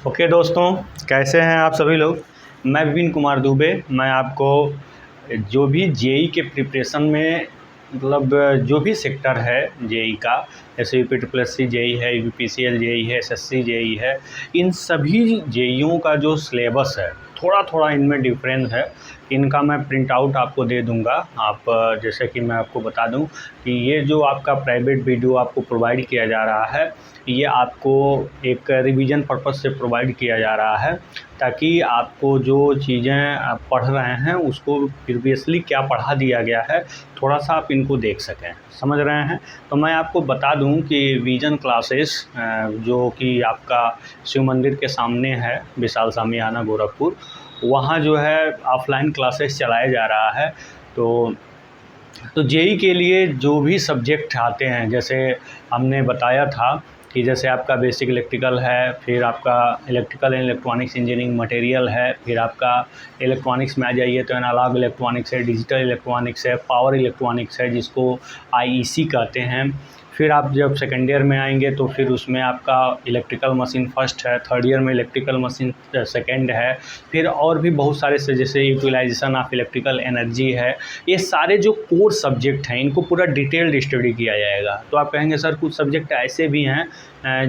Okay दोस्तों, कैसे हैं आप सभी लोग। मैं विपिन कुमार दुबे। मैं आपको जो भी जेई के प्रिपरेशन में मतलब जो भी सेक्टर है जेई का, जैसे यूपी जेई है, यूपीसीएल जेई है, एसएससी जेई है, इन सभी जेईओ का जो सिलेबस है थोड़ा थोड़ा इनमें डिफरेंस है। इनका मैं प्रिंट आउट आपको दे दूंगा। आप जैसे कि मैं आपको बता दूं कि ये जो आपका प्राइवेट वीडियो आपको प्रोवाइड किया जा रहा है, ये आपको एक रिवीजन पर्पस से प्रोवाइड किया जा रहा है, ताकि आपको जो चीज़ें आप पढ़ रहे हैं उसको प्रीवियसली क्या पढ़ा दिया गया है थोड़ा सा आप इनको देख सकें, समझ रहे हैं। तो मैं आपको बता दूं कि विजन क्लासेस जो कि आपका शिव मंदिर के सामने है, विशाल सामियाना गोरखपुर, वहाँ जो है ऑफलाइन क्लासेस चलाया जा रहा है। तो जेई के लिए जो भी सब्जेक्ट आते हैं, जैसे हमने बताया था कि जैसे आपका बेसिक इलेक्ट्रिकल है, फिर आपका electrical and electronics engineering material है, फिर आपका इलेक्ट्रॉनिक्स में आ जाइए तो एनालॉग इलेक्ट्रॉनिक्स है, डिजिटल इलेक्ट्रॉनिक्स है, पावर इलेक्ट्रॉनिक्स है जिसको आईईसी कहते हैं। फिर आप जब सेकेंड ईयर में आएंगे तो फिर उसमें आपका इलेक्ट्रिकल मशीन फर्स्ट है, थर्ड ईयर में इलेक्ट्रिकल मशीन सेकेंड है, फिर और भी बहुत सारे से जैसे यूटिलाइजेशन ऑफ इलेक्ट्रिकल एनर्जी है। ये सारे जो कोर सब्जेक्ट हैं इनको पूरा डिटेल्ड स्टडी किया जाएगा। तो आप कहेंगे सर कुछ सब्जेक्ट ऐसे भी हैं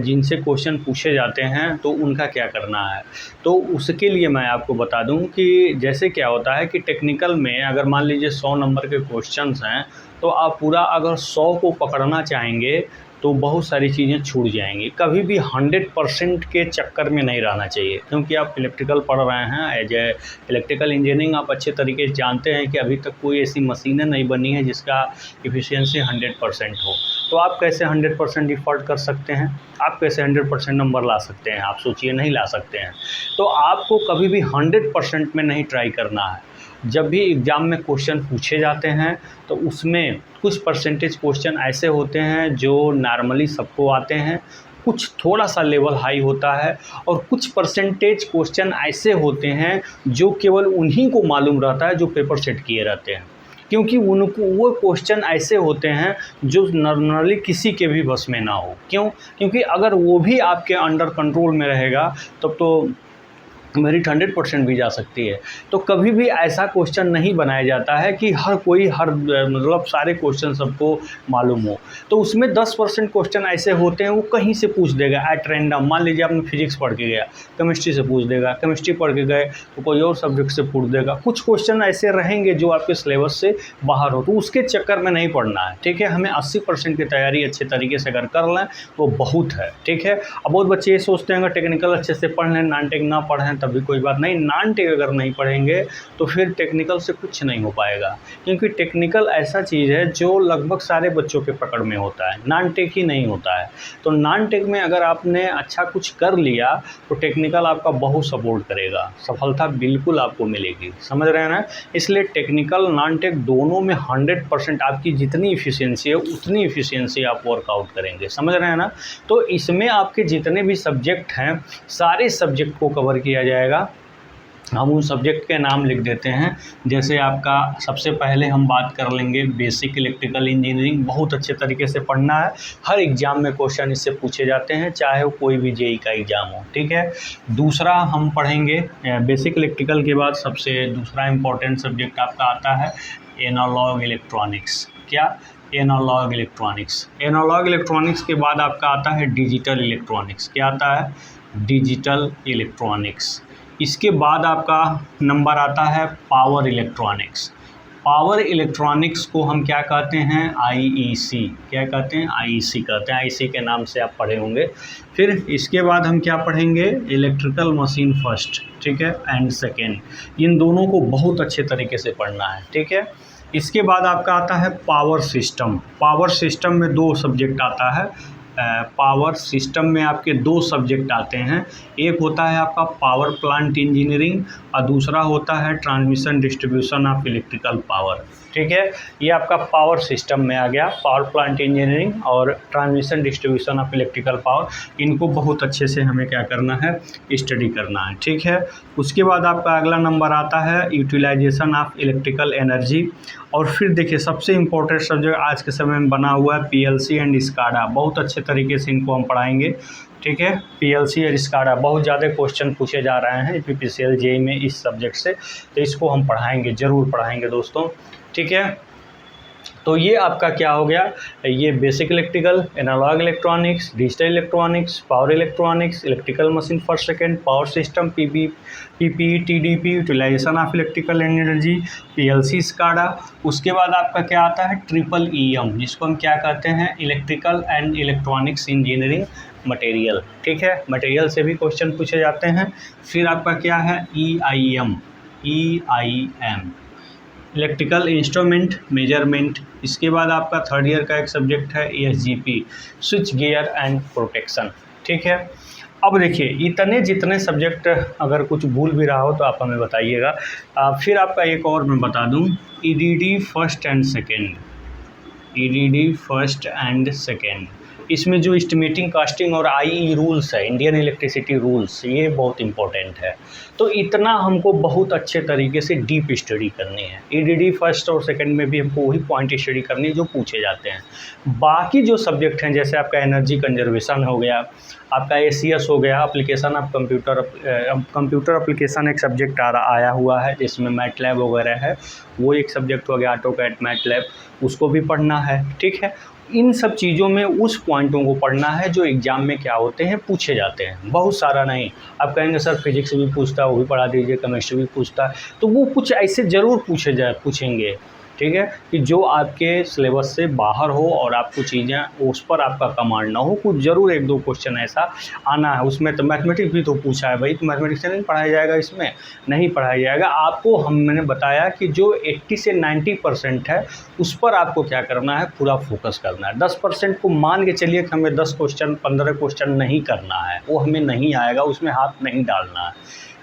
जिनसे क्वेश्चन पूछे जाते हैं तो उनका क्या करना है। तो उसके लिए मैं आपको बता दूं कि जैसे क्या होता है कि टेक्निकल में अगर मान लीजिए 100 नंबर के क्वेश्चंस हैं, तो आप पूरा अगर 100 को पकड़ना चाहेंगे तो बहुत सारी चीज़ें छूट जाएंगी। कभी भी 100% के चक्कर में नहीं रहना चाहिए, क्योंकि आप इलेक्ट्रिकल पढ़ रहे हैं, एज ए इलेक्ट्रिकल इंजीनियरिंग आप अच्छे तरीके से जानते हैं कि अभी तक कोई ऐसी मशीनें नहीं बनी है जिसका एफिशिएंसी 100% हो। तो आप कैसे 100% डिफ़ॉल्ट कर सकते हैं, आप कैसे 100% नंबर ला सकते हैं, आप सोचिए, नहीं ला सकते हैं। तो आपको कभी भी 100% में नहीं ट्राई करना है। जब भी एग्ज़ाम में क्वेश्चन पूछे जाते हैं तो उसमें कुछ परसेंटेज क्वेश्चन ऐसे होते हैं जो नॉर्मली सबको आते हैं, कुछ थोड़ा सा लेवल हाई होता है, और कुछ परसेंटेज क्वेश्चन ऐसे होते हैं जो केवल उन्हीं को मालूम रहता है जो पेपर सेट किए रहते हैं, क्योंकि उनको वो क्वेश्चन ऐसे होते हैं जो नॉर्मली किसी के भी बस में ना हो। क्यों? क्योंकि अगर वो भी आपके अंडर कंट्रोल में रहेगा तब तो मेरिट 100% भी जा सकती है। तो कभी भी ऐसा क्वेश्चन नहीं बनाया जाता है कि हर कोई मतलब सारे क्वेश्चन सबको मालूम हो। तो उसमें 10% क्वेश्चन ऐसे होते हैं वो कहीं से पूछ देगा एट रैंडम। मान लीजिए आपने फिजिक्स पढ़ के गया, केमिस्ट्री से पूछ देगा, केमिस्ट्री पढ़ के गए तो कोई और सब्जेक्ट से पूछ देगा। कुछ क्वेश्चन ऐसे रहेंगे जो आपके सिलेबस से बाहर हो, तो उसके चक्कर में नहीं पढ़ना है, ठीक है। हमें 80% की तैयारी अच्छे तरीके से अगर कर लें तो बहुत है, ठीक है। अब बहुत बच्चे ये सोचते हैं अगर टेक्निकल अच्छे से पढ़ लें, नॉन टेक ना पढ़ें तब भी कोई बात नहीं। नॉन टेक अगर नहीं पढ़ेंगे तो फिर टेक्निकल से कुछ नहीं हो पाएगा, क्योंकि टेक्निकल ऐसा चीज़ है जो लगभग सारे बच्चों के पकड़ में होता है, नॉन टेक ही नहीं होता है। तो नॉन टेक में अगर आपने अच्छा कुछ कर लिया तो टेक्निकल आपका बहुत सपोर्ट करेगा, सफलता बिल्कुल आपको मिलेगी, समझ रहे हैं ना। इसलिए टेक्निकल नॉन टेक दोनों में 100% आपकी जितनी इफिशियंसी है उतनी इफिशियंसी आप वर्कआउट करेंगे, समझ रहे हैं ना। तो इसमें आपके जितने भी सब्जेक्ट हैं सारे सब्जेक्ट को कवर किया जाएगा। हम उन सब्जेक्ट के नाम लिख देते हैं। जैसे आपका सबसे पहले हम बात कर लेंगे बेसिक इलेक्ट्रिकल इंजीनियरिंग। बहुत अच्छे तरीके से पढ़ना है, हर एग्ज़ाम में क्वेश्चन इससे पूछे जाते हैं, चाहे वो कोई भी जेई का एग्ज़ाम हो, ठीक है। दूसरा हम पढ़ेंगे बेसिक इलेक्ट्रिकल के बाद सबसे दूसरा इम्पोर्टेंट सब्जेक्ट आपका आता है एनालॉग इलेक्ट्रॉनिक्स। क्या? Analog electronics. एनालॉग इलेक्ट्रॉनिक्स के बाद आपका आता है डिजिटल इलेक्ट्रॉनिक्स। क्या आता है? Digital electronics. इसके बाद आपका नंबर आता है पावर इलेक्ट्रॉनिक्स। पावर इलेक्ट्रॉनिक्स को हम क्या कहते हैं? आईईसी। क्या कहते हैं? आईईसी कहते हैं। आईईसी के नाम से आप पढ़े होंगे। फिर इसके बाद हम क्या पढ़ेंगे? इलेक्ट्रिकल मशीन फर्स्ट, ठीक है, एंड सेकेंड। इन दोनों को बहुत अच्छे तरीके से पढ़ना है, ठीक है। इसके बाद आपका आता है पावर सिस्टम। पावर सिस्टम में 2 सब्जेक्ट आता है। पावर सिस्टम में आपके 2 सब्जेक्ट आते हैं। एक होता है आपका पावर प्लांट इंजीनियरिंग और दूसरा होता है transmission distribution of electrical power, ठीक है। ये आपका पावर सिस्टम में आ गया, पावर प्लांट इंजीनियरिंग और transmission distribution of electrical power. इनको बहुत अच्छे से हमें क्या करना है? स्टडी करना है, ठीक है। उसके बाद आपका अगला नंबर आता है यूटिलाइजेशन ऑफ इलेक्ट्रिकल एनर्जी। और फिर देखिए सबसे इम्पोर्टेंट सब्जेक्ट आज के समय में बना हुआ है पीएलसी एंड स्काडा। बहुत अच्छे तरीके से इनको हम पढ़ाएंगे। ठीक है। पीएलसी और स्काडा बहुत ज़्यादा क्वेश्चन पूछे जा रहे हैं पीपीसीएल जेईई में इस सब्जेक्ट से, तो इसको हम पढ़ाएंगे, ज़रूर पढ़ाएंगे दोस्तों, ठीक है। तो ये आपका क्या हो गया, ये basic electrical, analog electronics, digital electronics, power electronics, electrical machine first second, power system, PP, TDP, utilization of electrical energy, PLC, SCADA. उसके बाद आपका क्या आता है, ट्रिपल ईएम, जिसको हम क्या कहते हैं, electrical and electronics engineering material, ठीक है। मटेरियल से भी क्वेश्चन पूछे जाते हैं। फिर आपका क्या है, ईआईएम, इलेक्ट्रिकल इंस्ट्रूमेंट मेजरमेंट। इसके बाद आपका थर्ड ईयर का एक सब्जेक्ट है ईएसजीपी, स्विच गियर एंड प्रोटेक्शन, ठीक है। अब देखिए, इतने जितने सब्जेक्ट अगर कुछ भूल भी रहा हो तो आप हमें बताइएगा। फिर आपका एक और मैं बता दूं, ईडीडी फर्स्ट एंड सेकेंड, इसमें जो एस्टिमेटिंग, कास्टिंग और आईई रूल्स है, इंडियन इलेक्ट्रिसिटी रूल्स, ये बहुत इंपॉर्टेंट है। तो इतना हमको बहुत अच्छे तरीके से डीप स्टडी करनी है। ईडीडी फर्स्ट और सेकंड में भी हमको वही पॉइंट स्टडी करनी है जो पूछे जाते हैं। बाकी जो सब्जेक्ट हैं, जैसे आपका एनर्जी कंजर्वेशन हो गया, आपका एसीएस हो गया, एप्लीकेशन ऑफ कंप्यूटर एप्लीकेशन एक सब्जेक्ट आया हुआ है, जिसमें मैटलैब वगैरह है, वो एक सब्जेक्ट हो गया, ऑटोकैड, मैटलैब, उसको भी पढ़ना है, ठीक है। इन सब चीज़ों में उस पॉइंटों को पढ़ना है जो एग्ज़ाम में क्या होते हैं, पूछे जाते हैं, बहुत सारा नहीं। आप कहेंगे सर फिजिक्स भी पूछता है, वो भी पढ़ा दीजिए, केमिस्ट्री भी पूछता है, तो वो कुछ ऐसे ज़रूर पूछेंगे, ठीक है, कि जो आपके सिलेबस से बाहर हो और आपको चीज़ें उस पर आपका कमांड ना हो, कुछ ज़रूर एक दो क्वेश्चन ऐसा आना है। उसमें तो मैथमेटिक्स भी तो पूछा है भाई, तो मैथमेटिक्स नहीं पढ़ाया जाएगा, इसमें नहीं पढ़ाया जाएगा। आपको मैंने बताया कि जो 80 से 90% है, उस पर आपको क्या करना है, पूरा फोकस करना है। 10% को मान के चलिए कि हमें 10 क्वेश्चन 15 क्वेश्चन नहीं करना है, वो हमें नहीं आएगा, उसमें हाथ नहीं डालना है,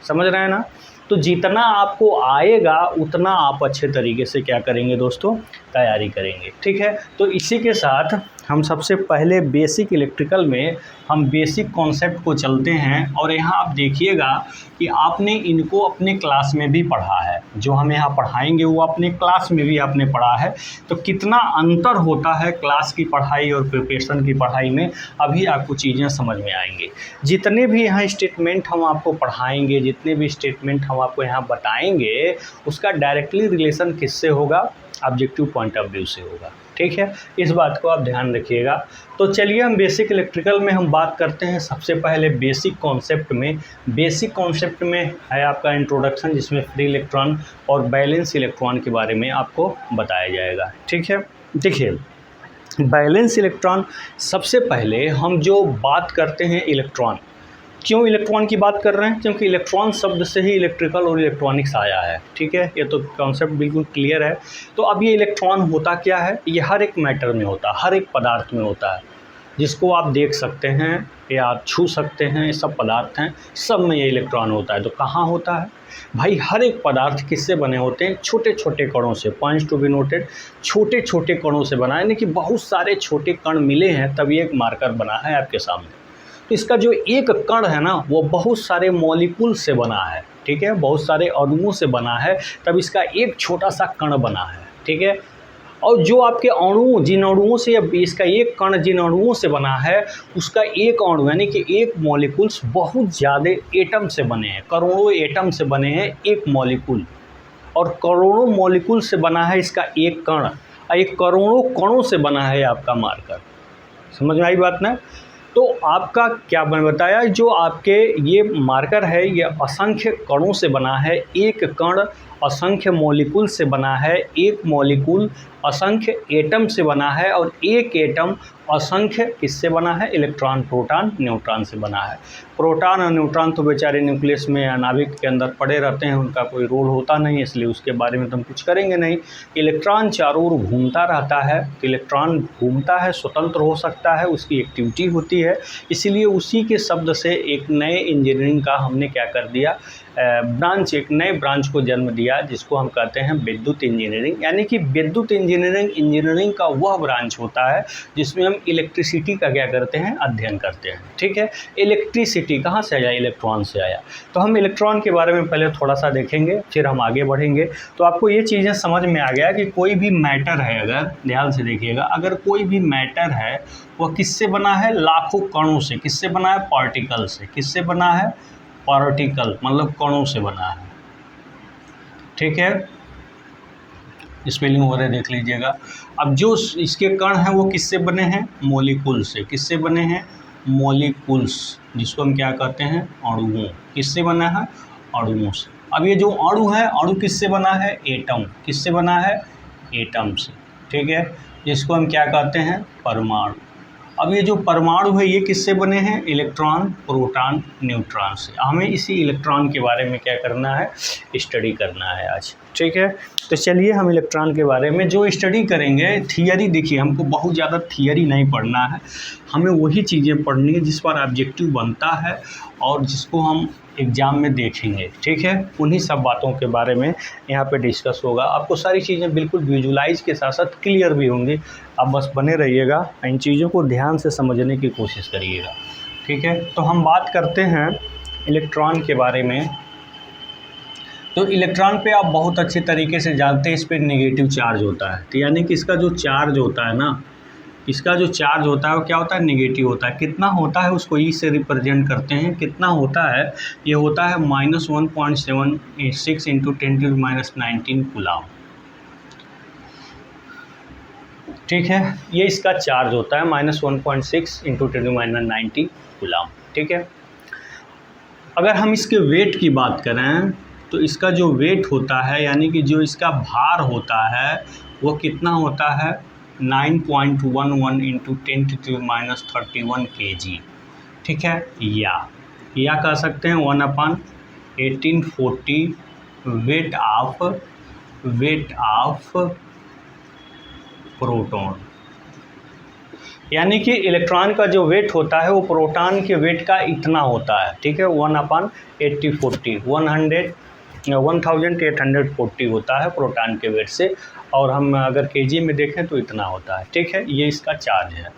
समझ रहे हैं ना। तो जितना आपको आएगा उतना आप अच्छे तरीके से क्या करेंगे दोस्तों, तैयारी करेंगे, ठीक है। तो इसी के साथ हम सबसे पहले बेसिक इलेक्ट्रिकल में हम बेसिक कॉन्सेप्ट को चलते हैं। और यहाँ आप देखिएगा कि आपने इनको अपने क्लास में भी पढ़ा है, जो हम यहाँ पढ़ाएंगे वो अपने क्लास में भी आपने पढ़ा है। तो कितना अंतर होता है क्लास की पढ़ाई और प्रिपरेशन की पढ़ाई में, अभी आपको चीज़ें समझ में आएंगी। जितने भी यहाँ स्टेटमेंट हम आपको पढ़ाएंगे, जितने भी स्टेटमेंट हम आपको यहाँ बताएंगे, उसका डायरेक्टली रिलेशन किससे होगा, ऑब्जेक्टिव पॉइंट ऑफ व्यू से होगा, ठीक है। इस बात को आप ध्यान रखिएगा। तो चलिए हम बेसिक इलेक्ट्रिकल में हम बात करते हैं। सबसे पहले बेसिक कॉन्सेप्ट में है आपका इंट्रोडक्शन, जिसमें फ्री इलेक्ट्रॉन और बैलेंस इलेक्ट्रॉन के बारे में आपको बताया जाएगा, ठीक है। देखिए, बैलेंस इलेक्ट्रॉन, सबसे पहले हम जो बात करते हैं इलेक्ट्रॉन, क्यों इलेक्ट्रॉन की बात कर रहे हैं, क्योंकि इलेक्ट्रॉन शब्द से ही इलेक्ट्रिकल और इलेक्ट्रॉनिक्स आया है, ठीक है। ये तो कॉन्सेप्ट बिल्कुल क्लियर है। तो अब ये इलेक्ट्रॉन होता क्या है, ये हर एक मैटर में होता है, हर एक पदार्थ में होता है, जिसको आप देख सकते हैं या आप छू सकते हैं, ये सब पदार्थ हैं, सब में ये इलेक्ट्रॉन होता है। तो कहाँ होता है भाई, हर एक पदार्थ किससे बने होते हैं, छोटे छोटे कणों से, पॉइंट्स टू बी नोटेड, छोटे छोटे कणों से बना है, यानी कि बहुत सारे छोटे कण मिले हैं तभी एक मार्कर बना है आपके सामने। तो इसका जो एक कण है ना, वो बहुत सारे मॉलिक्यूल से बना है, ठीक है, बहुत सारे अणुओं से बना है, तब इसका एक छोटा सा कण बना है, ठीक है। और जो आपके अणु, जिन अणुओं से इसका एक कण जिन अणुओं से बना है, उसका एक अणु यानी कि एक मॉलिक्यूल्स बहुत ज़्यादा एटम से बने हैं, करोड़ों एटम से बने हैं एक मॉलिक्यूल, और करोड़ों मॉलिक्यूल से बना है इसका एक कण, एक करोड़ों कणों से बना है आपका मार्कर। समझ में आई बात ना। तो आपका क्या मैंने बताया, जो आपके ये मार्कर है ये असंख्य कणों से बना है, एक कण असंख्य मॉलिक्यूल से बना है, एक मॉलिक्यूल असंख्य एटम से बना है, और एक एटम असंख्य किससे बना है, इलेक्ट्रॉन, प्रोटॉन, न्यूट्रॉन से बना है। प्रोटॉन और न्यूट्रॉन तो बेचारे न्यूक्लियस में या नाभिक के अंदर पड़े रहते हैं, उनका कोई रोल होता नहीं, इसलिए उसके बारे में तो हम कुछ करेंगे नहीं। इलेक्ट्रॉन चारों ओर घूमता रहता है, इलेक्ट्रॉन घूमता है, स्वतंत्र हो सकता है, उसकी एक्टिविटी होती है, इसलिए उसी के शब्द से एक नए इंजीनियरिंग का हमने क्या कर दिया, ब्रांच, एक नए ब्रांच को जन्म दिया, जिसको हम कहते हैं विद्युत इंजीनियरिंग। यानी कि विद्युत इंजीनियरिंग का वह ब्रांच होता है जिसमें हम इलेक्ट्रिसिटी का क्या करते हैं, अध्ययन करते हैं, ठीक है। इलेक्ट्रिसिटी कहाँ से आया, इलेक्ट्रॉन से आया। तो हम इलेक्ट्रॉन के बारे में पहले थोड़ा सा देखेंगे, फिर हम आगे बढ़ेंगे। तो आपको ये चीज़ें समझ में आ गया कि कोई भी मैटर है, अगर ध्यान से देखिएगा, अगर कोई भी मैटर है वह किससे बना है, लाखों लाखों कणों से, किससे बना है? पार्टिकल से। किससे बना है? पार्टिकल मतलब कणों से बना है, ठीक है। स्पेलिंग वगैरह देख लीजिएगा। अब जो इसके कण हैं वो किससे बने हैं? मॉलिक्यूल से। किससे बने हैं? मॉलिक्यूल्स, जिसको हम क्या कहते हैं? अणुओं। किससे बना है? अणुओं से। अब ये जो अणु है, अणु किससे बना है? एटम। किससे बना है? एटम से, ठीक है, जिसको हम क्या कहते हैं? परमाणु। अब ये जो परमाणु है ये किससे बने हैं? इलेक्ट्रॉन, प्रोटॉन, न्यूट्रॉन से। हमें इसी इलेक्ट्रॉन के बारे में क्या करना है? स्टडी करना है आज, ठीक है। तो चलिए हम इलेक्ट्रॉन के बारे में जो स्टडी करेंगे, थियरी देखिए, हमको बहुत ज़्यादा थियरी नहीं पढ़ना है, हमें वही चीज़ें पढ़नी है जिस पर ऑब्जेक्टिव बनता है और जिसको हम एग्ज़ाम में देखेंगे, ठीक है। उन्हीं सब बातों के बारे में यहाँ पे डिस्कस होगा। आपको सारी चीज़ें बिल्कुल विजुलाइज के साथ साथ क्लियर भी होंगी। आप बस बने रहिएगा, इन चीज़ों को ध्यान से समझने की कोशिश करिएगा, ठीक है। तो हम बात करते हैं इलेक्ट्रॉन के बारे में। तो इलेक्ट्रॉन पे आप बहुत अच्छे तरीके से जानते हैं, इस पर नेगेटिव चार्ज होता है। तो यानी कि इसका जो चार्ज होता है ना, इसका जो चार्ज होता है वो क्या होता है? नेगेटिव होता है। कितना होता है उसको ई से रिप्रेजेंट करते हैं। कितना होता है? ये होता है -1.76 इंटू 10⁻⁹ कूलाम, ठीक है। ये इसका चार्ज होता है -1.6 इंटू 10⁻⁹ कूलाम, ठीक है। अगर हम इसके वेट की बात करें तो इसका जो वेट होता है, यानी कि जो इसका भार होता है, वो कितना होता है? 9.11 इंटू 10⁻31 kg, ठीक है। या कह सकते हैं 1/1840 वेट ऑफ प्रोटॉन। यानी कि इलेक्ट्रॉन का जो वेट होता है वो प्रोटॉन के वेट का इतना होता है, ठीक है। 1/1840 होता है प्रोटॉन के वेट से, और हम अगर केजी में देखें तो इतना होता है, ठीक है। ये इसका चार्ज है।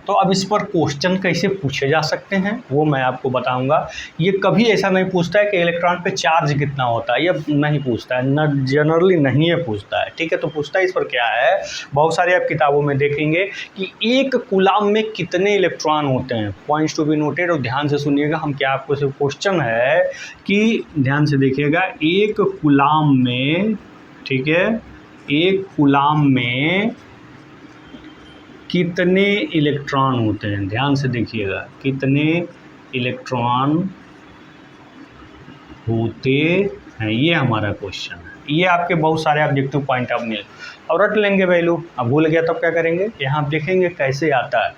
तो अब इस पर क्वेश्चन कैसे पूछे जा सकते हैं वो मैं आपको बताऊंगा। ये कभी ऐसा नहीं पूछता है कि इलेक्ट्रॉन पे चार्ज कितना होता है, ये नहीं पूछता है, न जनरली नहीं है पूछता है, ठीक है। तो पूछता है इस पर क्या है, बहुत सारे आप किताबों में देखेंगे कि एक कूलाम में कितने इलेक्ट्रॉन होते हैं। पॉइंट्स टू बी नोटेड, और ध्यान से सुनिएगा। हम क्या, आपको सिर्फ क्वेश्चन है कि ध्यान से देखिएगा, एक कूलाम में, ठीक है, एक कूलाम में कितने इलेक्ट्रॉन होते हैं। ध्यान से देखिएगा, कितने इलेक्ट्रॉन होते हैं, ये हमारा क्वेश्चन है। ये आपके बहुत सारे ऑब्जेक्टिव पॉइंट आप मिल और रट लेंगे वैल्यू। अब भूल गया तब क्या करेंगे, यहाँ आप देखेंगे कैसे आता है।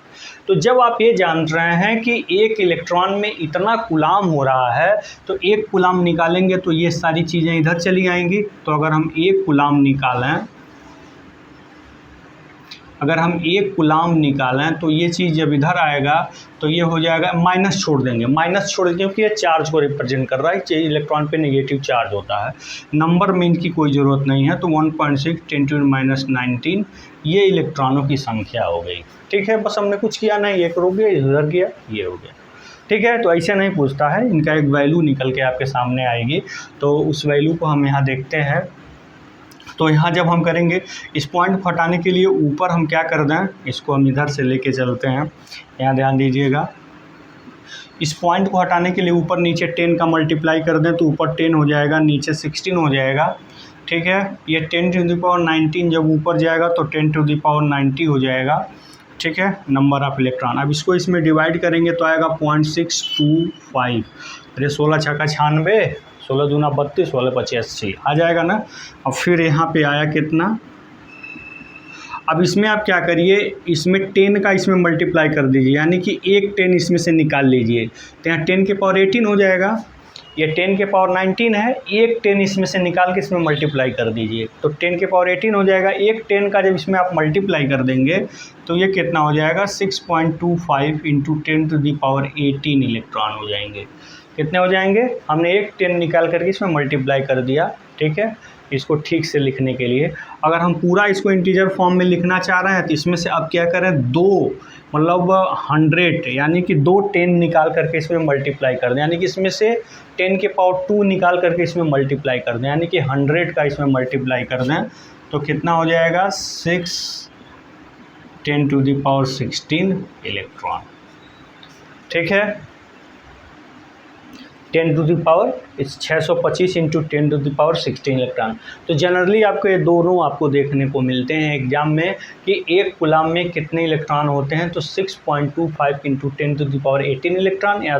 तो जब आप ये जान रहे हैं कि एक इलेक्ट्रॉन में इतना कूलाम हो रहा है, तो एक कूलाम निकालेंगे तो ये सारी चीज़ें इधर चली आएंगी। तो अगर हम एक कूलाम निकालें, तो ये चीज़ जब इधर आएगा तो ये हो जाएगा, माइनस छोड़ देंगे क्योंकि ये चार्ज को रिप्रेजेंट कर रहा है। इलेक्ट्रॉन पे नेगेटिव चार्ज होता है, नंबर में इनकी कोई ज़रूरत नहीं है। तो 1.6 10⁻⁹ ये इलेक्ट्रॉनों की संख्या हो गई, ठीक है। बस हमने कुछ किया नहीं, एक रुक गया, इधर गया, ये हो गया, ठीक है। तो ऐसे नहीं पूछता है, इनका एक वैल्यू निकल के आपके सामने आएगी। तो उस वैल्यू को हम यहाँ देखते हैं। तो यहाँ जब हम करेंगे, इस पॉइंट को हटाने के लिए ऊपर हम क्या कर दें, इसको हम इधर से लेके चलते हैं। यहाँ ध्यान दीजिएगा, इस पॉइंट को हटाने के लिए ऊपर नीचे 10 का मल्टीप्लाई कर दें तो ऊपर 10 हो जाएगा, नीचे 16 हो जाएगा, ठीक है। ये 10⁻⁹ जब ऊपर जाएगा तो 10⁻90 हो जाएगा, ठीक है, नंबर ऑफ इलेक्ट्रॉन। अब इसको इसमें डिवाइड करेंगे तो आएगा 0.625। अरे 16 छक्का 96, 16 दूना 32, 16 पचे 80 आ जाएगा ना। अब फिर यहाँ पे आया कितना, अब इसमें आप क्या करिए, इसमें 10 का इसमें मल्टीप्लाई कर दीजिए, यानी कि एक 10 इसमें से निकाल लीजिए, तो यहाँ 10 के पावर 18 हो जाएगा। ये 10 के पावर 19 है, एक 10 इसमें से निकाल के इसमें मल्टीप्लाई कर दीजिए, तो 10 के पावर 18 हो जाएगा। एक 10 का जब इसमें आप मल्टीप्लाई कर देंगे तो ये कितना हो जाएगा, 6.25 इंटू 10⁻18 इलेक्ट्रॉन हो जाएंगे। कितने हो जाएंगे, हमने एक 10 निकाल करके इसमें मल्टीप्लाई कर दिया, ठीक है। इसको ठीक से लिखने के लिए अगर हम पूरा इसको इंटीजर फॉर्म में लिखना चाह रहे हैं तो इसमें से अब क्या करें, 2 मतलब 100, यानी कि 2 10 निकाल करके इसमें मल्टीप्लाई कर दें, यानी कि इसमें से 10 के पावर 2 निकाल करके इसमें मल्टीप्लाई कर दें, यानी कि 100 का इसमें मल्टीप्लाई कर दें तो कितना हो जाएगा, 6 10⁻16 इलेक्ट्रॉन। ठीक है। 10 to the power 625 into 10 to the power 16 electron. तो जनरली आपको ये दोनों आपको देखने को मिलते हैं एग्जाम में कि एक कूलाम में कितने इलेक्ट्रॉन होते हैं, तो 6.25 into 10 to the power 18 electron या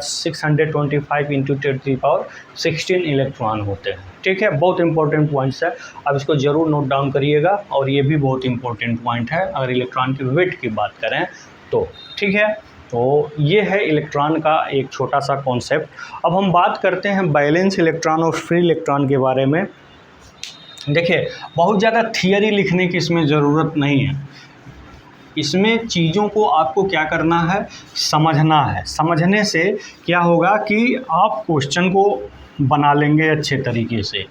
625 into 10 to the power 16 electron होते हैं। ठीक है, बहुत इंपॉर्टेंट पॉइंट्स है, अब इसको ज़रूर नोट डाउन करिएगा। और ये भी बहुत इंपॉर्टेंट पॉइंट है अगर इलेक्ट्रॉन की वेट की बात करें तो। ठीक है, तो ये है इलेक्ट्रॉन का एक छोटा सा कॉन्सेप्ट। अब हम बात करते हैं बैलेंस इलेक्ट्रॉन और फ्री इलेक्ट्रॉन के बारे में। देखिए, बहुत ज़्यादा थियरी लिखने की इसमें ज़रूरत नहीं है, इसमें चीज़ों को आपको क्या करना है, समझना है। समझने से क्या होगा कि आप क्वेश्चन को बना लेंगे अच्छे तरीके से।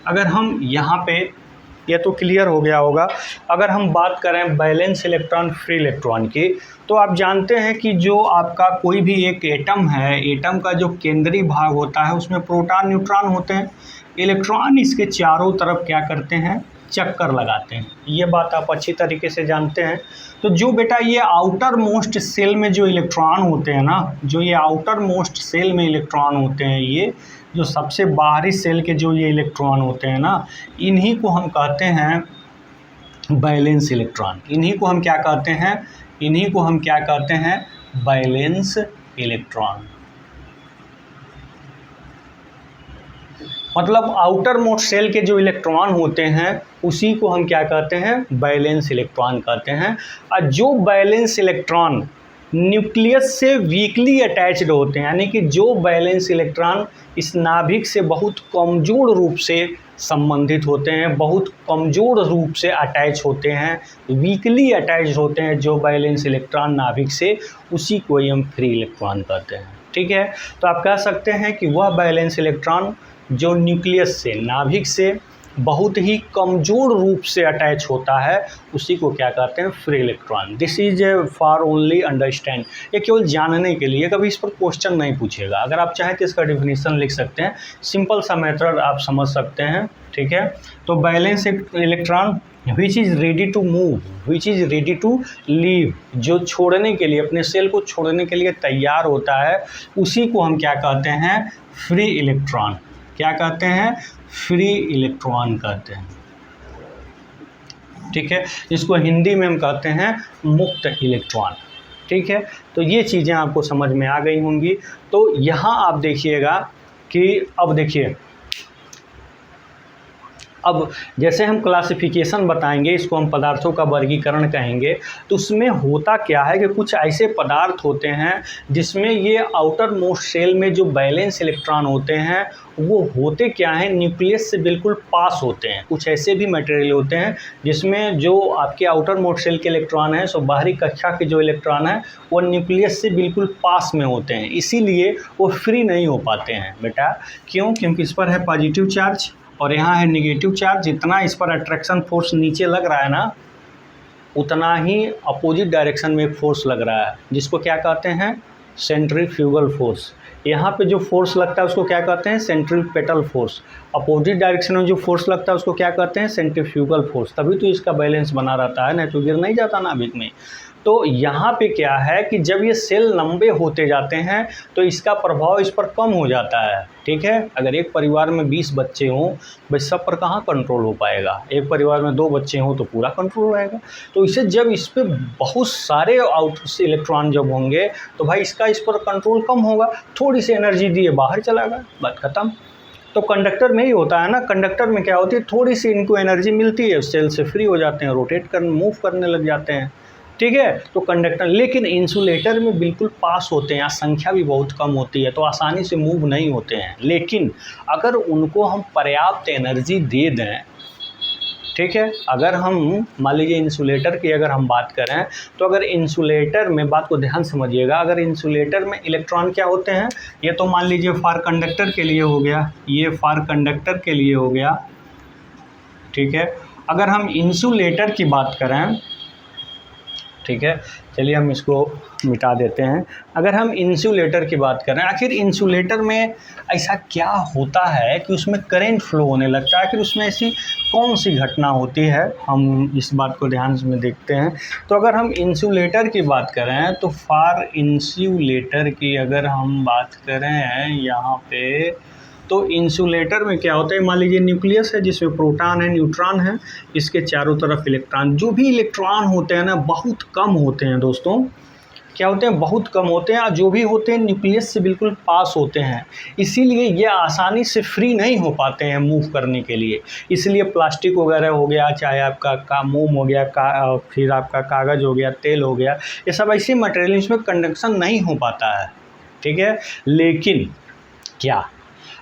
अगर हम यहाँ पे, ये तो क्लियर हो गया होगा। अगर हम बात करें बैलेंस इलेक्ट्रॉन फ्री इलेक्ट्रॉन की, तो आप जानते हैं कि जो आपका कोई भी एक एटम है, एटम का जो केंद्रीय भाग होता है उसमें प्रोटॉन न्यूट्रॉन होते हैं। इलेक्ट्रॉन इसके चारों तरफ क्या करते हैं, चक्कर लगाते हैं। ये बात आप अच्छी तरीके से जानते हैं। तो जो बेटा ये आउटर मोस्ट सेल में जो इलेक्ट्रॉन होते हैं ना, जो ये आउटर मोस्ट सेल में इलेक्ट्रॉन होते हैं, ये जो सबसे बाहरी सेल के जो ये इलेक्ट्रॉन होते हैं ना, इन्हीं को हम कहते हैं बैलेंस इलेक्ट्रॉन। इन्हीं को हम क्या कहते हैं, इन्हीं को हम क्या कहते हैं, बैलेंस इलेक्ट्रॉन। मतलब आउटर मोस्ट सेल के जो इलेक्ट्रॉन होते हैं उसी को हम क्या कहते हैं, बैलेंस इलेक्ट्रॉन कहते हैं। और जो बैलेंस इलेक्ट्रॉन न्यूक्लियस से वीकली अटैच्ड होते हैं, यानी कि जो बैलेंस इलेक्ट्रॉन इस नाभिक से बहुत कमज़ोर रूप से संबंधित होते हैं, बहुत कमज़ोर रूप से अटैच होते हैं, वीकली अटैच होते हैं जो बैलेंस इलेक्ट्रॉन नाभिक से, उसी को हम फ्री इलेक्ट्रॉन कहते हैं। ठीक है, तो आप कह सकते हैं कि वह बैलेंस इलेक्ट्रॉन जो न्यूक्लियस से, नाभिक से बहुत ही कमज़ोर रूप से अटैच होता है, उसी को क्या कहते हैं, free electron. This is for only understand, ये केवल जानने के लिए, कभी इस पर क्वेश्चन नहीं पूछेगा। अगर आप चाहें तो इसका डिफिनीशन लिख सकते हैं, सिंपल सा मेथड आप समझ सकते हैं। ठीक है, तो balance electron which is ready to move, which is ready to leave, जो छोड़ने के लिए, अपने सेल को छोड़ने के लिए तैयार होता है, उसी को हम क्या कहते हैं, फ्री इलेक्ट्रॉन। क्या कहते हैं, फ्री इलेक्ट्रॉन कहते हैं। ठीक है, इसको हिंदी में हम कहते हैं मुक्त इलेक्ट्रॉन। ठीक है, तो ये चीज़ें आपको समझ में आ गई होंगी। तो यहाँ आप देखिएगा कि अब देखिए, अब जैसे हम क्लासिफिकेशन बताएंगे, इसको हम पदार्थों का वर्गीकरण कहेंगे, तो उसमें होता क्या है कि कुछ ऐसे पदार्थ होते हैं जिसमें ये आउटर मोस्ट सेल में जो बैलेंस इलेक्ट्रॉन होते हैं वो होते क्या हैं, न्यूक्लियस से बिल्कुल पास होते हैं। कुछ ऐसे भी मटेरियल होते हैं जिसमें जो आपके आउटर मोस्ट सेल के इलेक्ट्रॉन हैं, सो बाहरी कक्षा के जो इलेक्ट्रॉन हैं वो न्यूक्लियस से बिल्कुल पास में होते हैं, इसीलिए वो फ्री नहीं हो पाते हैं बेटा। क्यों? क्योंकि इस पर है पॉजिटिव चार्ज और यहाँ है निगेटिव चार्ज। जितना इस पर अट्रैक्शन फोर्स नीचे लग रहा है ना, उतना ही अपोजिट डायरेक्शन में एक फोर्स लग रहा है, जिसको क्या कहते हैं, सेंट्रीफ्यूगल फोर्स। यहाँ पे जो फोर्स लगता है उसको क्या कहते हैं, सेंट्रीपेटल फोर्स। अपोजिट डायरेक्शन में जो फोर्स लगता है उसको क्या कहते हैं, सेंट्रीफ्यूगल फोर्स। तभी तो इसका बैलेंस बना रहता है, नहीं तो गिर नहीं जाता नाभिक में। तो यहाँ पे क्या है कि जब ये सेल लंबे होते जाते हैं तो इसका प्रभाव इस पर कम हो जाता है। ठीक है, अगर एक परिवार में 20 बच्चे हों, भाई सब पर कहाँ कंट्रोल हो पाएगा। एक परिवार में 2 बच्चे हों तो पूरा कंट्रोल रहेगा। तो इसे जब इस पर बहुत सारे आउटर इलेक्ट्रॉन जब होंगे तो भाई इसका इस पर कंट्रोल कम होगा, थोड़ी सी एनर्जी दिए बाहर चला गया, बात खत्म। तो कंडक्टर में ही होता है ना, कंडक्टर में क्या होती है, थोड़ी सी इनको एनर्जी मिलती है, सेल से फ्री हो जाते हैं, रोटेट कर मूव करने लग जाते हैं। ठीक है, तो कंडक्टर, लेकिन इंसुलेटर में बिल्कुल पास होते हैं, संख्या भी बहुत कम होती है तो आसानी से मूव नहीं होते हैं। लेकिन अगर उनको हम पर्याप्त एनर्जी दे दें, ठीक है, अगर हम मान लीजिए इंसुलेटर की अगर हम बात करें, तो अगर इंसुलेटर में, बात को ध्यान समझिएगा, अगर इंसुलेटर में इलेक्ट्रॉन क्या होते हैं, ये तो मान लीजिए फॉर कंडक्टर के लिए हो गया, ये फॉर कंडक्टर के लिए हो गया। ठीक है, अगर हम इंसुलेटर की बात करें, ठीक है, चलिए हम इसको मिटा देते हैं। अगर हम इंसुलेटर की बात करें, आखिर इंसुलेटर में ऐसा क्या होता है कि उसमें करंट फ्लो होने लगता है, आखिर उसमें ऐसी कौन सी घटना होती है, हम इस बात को ध्यान में देखते हैं। तो अगर हम इंसुलेटर की बात करें तो फॉर इंसुलेटर की अगर हम बात करें यहाँ पे, तो इंसुलेटर में क्या होता है, मान लीजिए न्यूक्लियस है जिसमें प्रोटॉन है, न्यूट्रॉन है, इसके चारों तरफ इलेक्ट्रॉन। जो भी इलेक्ट्रॉन होते हैं ना बहुत कम होते हैं दोस्तों, क्या होते हैं, बहुत कम होते हैं, और जो भी होते हैं न्यूक्लियस से बिल्कुल पास होते हैं, इसीलिए ये आसानी से फ्री नहीं हो पाते हैं मूव करने के लिए। इसलिए प्लास्टिक वगैरह हो गया, चाहे आपका मोम हो गया, फिर आपका कागज़ हो गया, तेल हो गया, ये सब ऐसे मटेरियल इसमें कंडक्शन नहीं हो पाता है, ठीक है। लेकिन क्या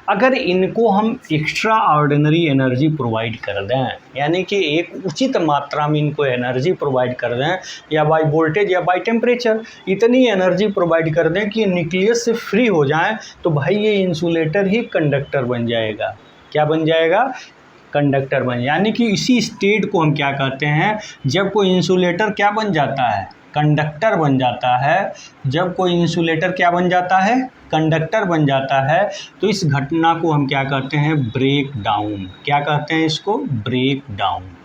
अगर इनको हम एक्स्ट्रा ऑर्डिनरी एनर्जी प्रोवाइड कर दें, यानी कि एक उचित मात्रा में इनको एनर्जी प्रोवाइड कर दें, या बाय वोल्टेज या बाय टेम्परेचर इतनी एनर्जी प्रोवाइड कर दें कि न्यूक्लियस से फ्री हो जाए, तो भाई ये इंसुलेटर ही कंडक्टर बन जाएगा। क्या बन जाएगा, कंडक्टर बन, यानी कि इसी स्टेट को हम क्या कहते हैं, जब कोई इंसुलेटर क्या बन जाता है, कंडक्टर बन जाता है। जब कोई इंसुलेटर क्या बन जाता है, कंडक्टर बन जाता है, तो इस घटना को हम क्या कहते हैं, ब्रेक डाउन। क्या कहते हैं इसको, ब्रेक डाउन,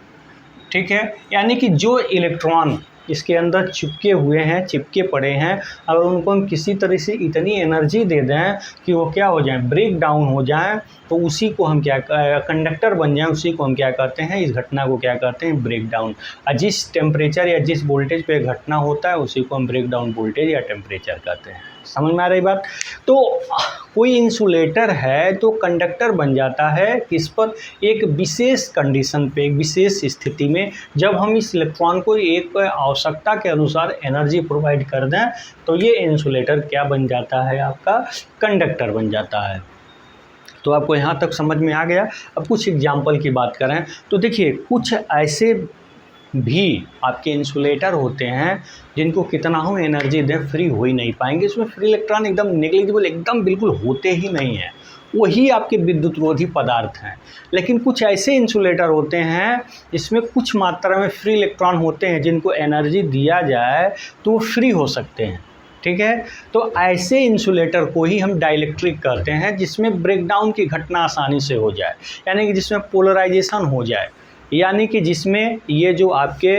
ठीक है। यानी कि जो इलेक्ट्रॉन इसके अंदर चिपके हुए हैं, चिपके पड़े हैं, अगर उनको हम किसी तरह से इतनी एनर्जी दे दें कि वो क्या हो जाए, ब्रेक डाउन हो जाए, तो उसी को हम क्या, कंडक्टर बन जाए, उसी को हम क्या कहते हैं, इस घटना को क्या कहते हैं, ब्रेक डाउन। और जिस टेम्परेचर या जिस वोल्टेज पे घटना होता है उसी को हम ब्रेक डाउन वोल्टेज या टेम्परेचर कहते हैं। समझ में आ रही बात। तो कोई इंसुलेटर है तो कंडक्टर बन जाता है किस पर, एक विशेष कंडीशन पे, एक विशेष स्थिति में, जब हम इस इलेक्ट्रॉन को एक आवश्यकता के अनुसार एनर्जी प्रोवाइड कर दें, तो ये इंसुलेटर क्या बन जाता है, आपका कंडक्टर बन जाता है। तो आपको यहाँ तक समझ में आ गया। अब कुछ एग्जाम्पल की बात करें तो देखिए, कुछ ऐसे भी आपके इंसुलेटर होते हैं जिनको कितना हो एनर्जी दें फ्री हो ही नहीं पाएंगे। इसमें फ्री इलेक्ट्रॉन एकदम नेग्लिजिबल, एकदम बिल्कुल होते ही नहीं हैं, वही आपके विद्युत रोधी पदार्थ हैं। लेकिन कुछ ऐसे इंसुलेटर होते हैं जिसमें कुछ मात्रा में फ्री इलेक्ट्रॉन होते हैं, जिनको एनर्जी दिया जाए तो वो फ्री हो सकते हैं, ठीक है। तो ऐसे इंसुलेटर को ही हम डाइलेक्ट्रिक कहते हैं, जिसमें ब्रेकडाउन की घटना आसानी से हो जाए, यानी कि जिसमें पोलराइजेशन हो जाए, यानी कि जिसमें ये जो आपके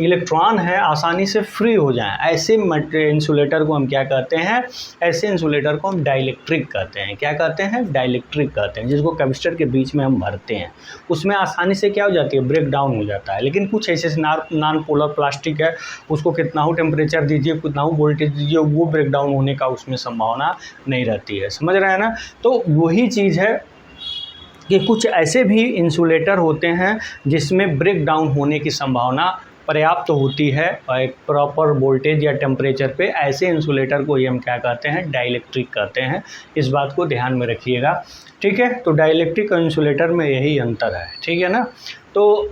इलेक्ट्रॉन है आसानी से फ्री हो जाएं। ऐसे इंसुलेटर को हम क्या कहते हैं, ऐसे इंसुलेटर को हम डाइलेक्ट्रिक कहते हैं। क्या कहते हैं, डाइलेक्ट्रिक कहते हैं, जिसको कैपेसिटर के बीच में हम भरते हैं, उसमें आसानी से क्या हो जाती है, ब्रेक डाउन हो जाता है। लेकिन कुछ ऐसे नॉन पोलर प्लास्टिक है, उसको कितना हो टेम्परेचर दीजिए, कितना हो वोल्टेज दीजिए, वो ब्रेक डाउन होने का उसमें संभावना नहीं रहती है। समझ रहे हैं ना। तो वही चीज़ है कि कुछ ऐसे भी इंसुलेटर होते हैं जिसमें ब्रेक डाउन होने की संभावना पर्याप्त होती है, और एक प्रॉपर वोल्टेज या टेम्परेचर पे ऐसे इंसुलेटर को ही हम क्या कहते हैं, डाइलेक्ट्रिक कहते हैं। इस बात को ध्यान में रखिएगा, ठीक है। तो डाइलेक्ट्रिक और इंसुलेटर में यही अंतर है, ठीक है ना। तो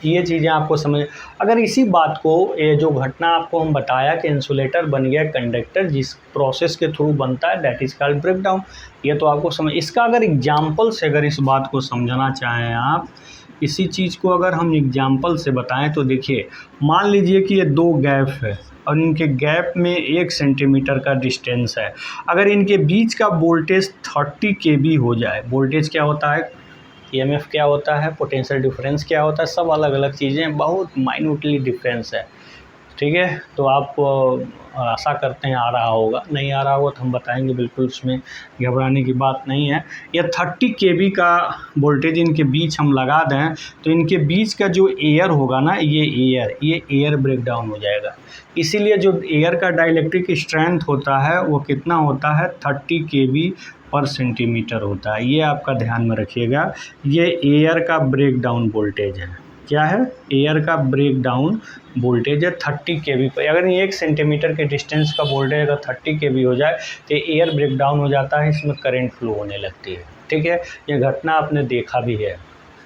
ये चीज़ें आपको समझ, अगर इसी बात को, ये जो घटना आपको हम बताया कि इंसुलेटर बन गया कंडक्टर, जिस प्रोसेस के थ्रू बनता है, that is called break down, ये तो आपको समझ। इसका अगर एग्जाम्पल से अगर इस बात को समझना चाहें आप, इसी चीज़ को अगर हम एग्जाम्पल से बताएं तो देखिए, मान लीजिए कि ये दो गैप है और इनके गैप में 1 सेंटीमीटर का डिस्टेंस है। अगर इनके बीच का वोल्टेज 30 kV हो जाए, वोल्टेज क्या होता है, EMF क्या होता है, पोटेंशियल डिफरेंस क्या होता है, सब अलग अलग चीज़ें, बहुत माइन्यूटली डिफरेंस है, ठीक है। तो आप आशा करते हैं आ रहा होगा, नहीं आ रहा होगा तो हम बताएंगे, बिल्कुल उसमें घबराने की बात नहीं है। यह 30 kV का वोल्टेज इनके बीच हम लगा दें तो इनके बीच का जो एयर होगा ना, ये एयर ब्रेक डाउन हो जाएगा। इसीलिए जो एयर का डाइलेक्ट्रिक स्ट्रेंथ होता है वो कितना होता है, 30 kV पर सेंटीमीटर होता है। ये आपका ध्यान में रखिएगा, ये एयर का ब्रेक डाउन वोल्टेज है। क्या है, एयर का ब्रेक डाउन वोल्टेज है 30 kV पर। अगर 1 सेंटीमीटर के डिस्टेंस का वोल्टेज अगर 30 kV हो जाए तो एयर ब्रेक डाउन हो जाता है, इसमें करंट फ्लो होने लगती है, ठीक है। ये घटना आपने देखा भी है,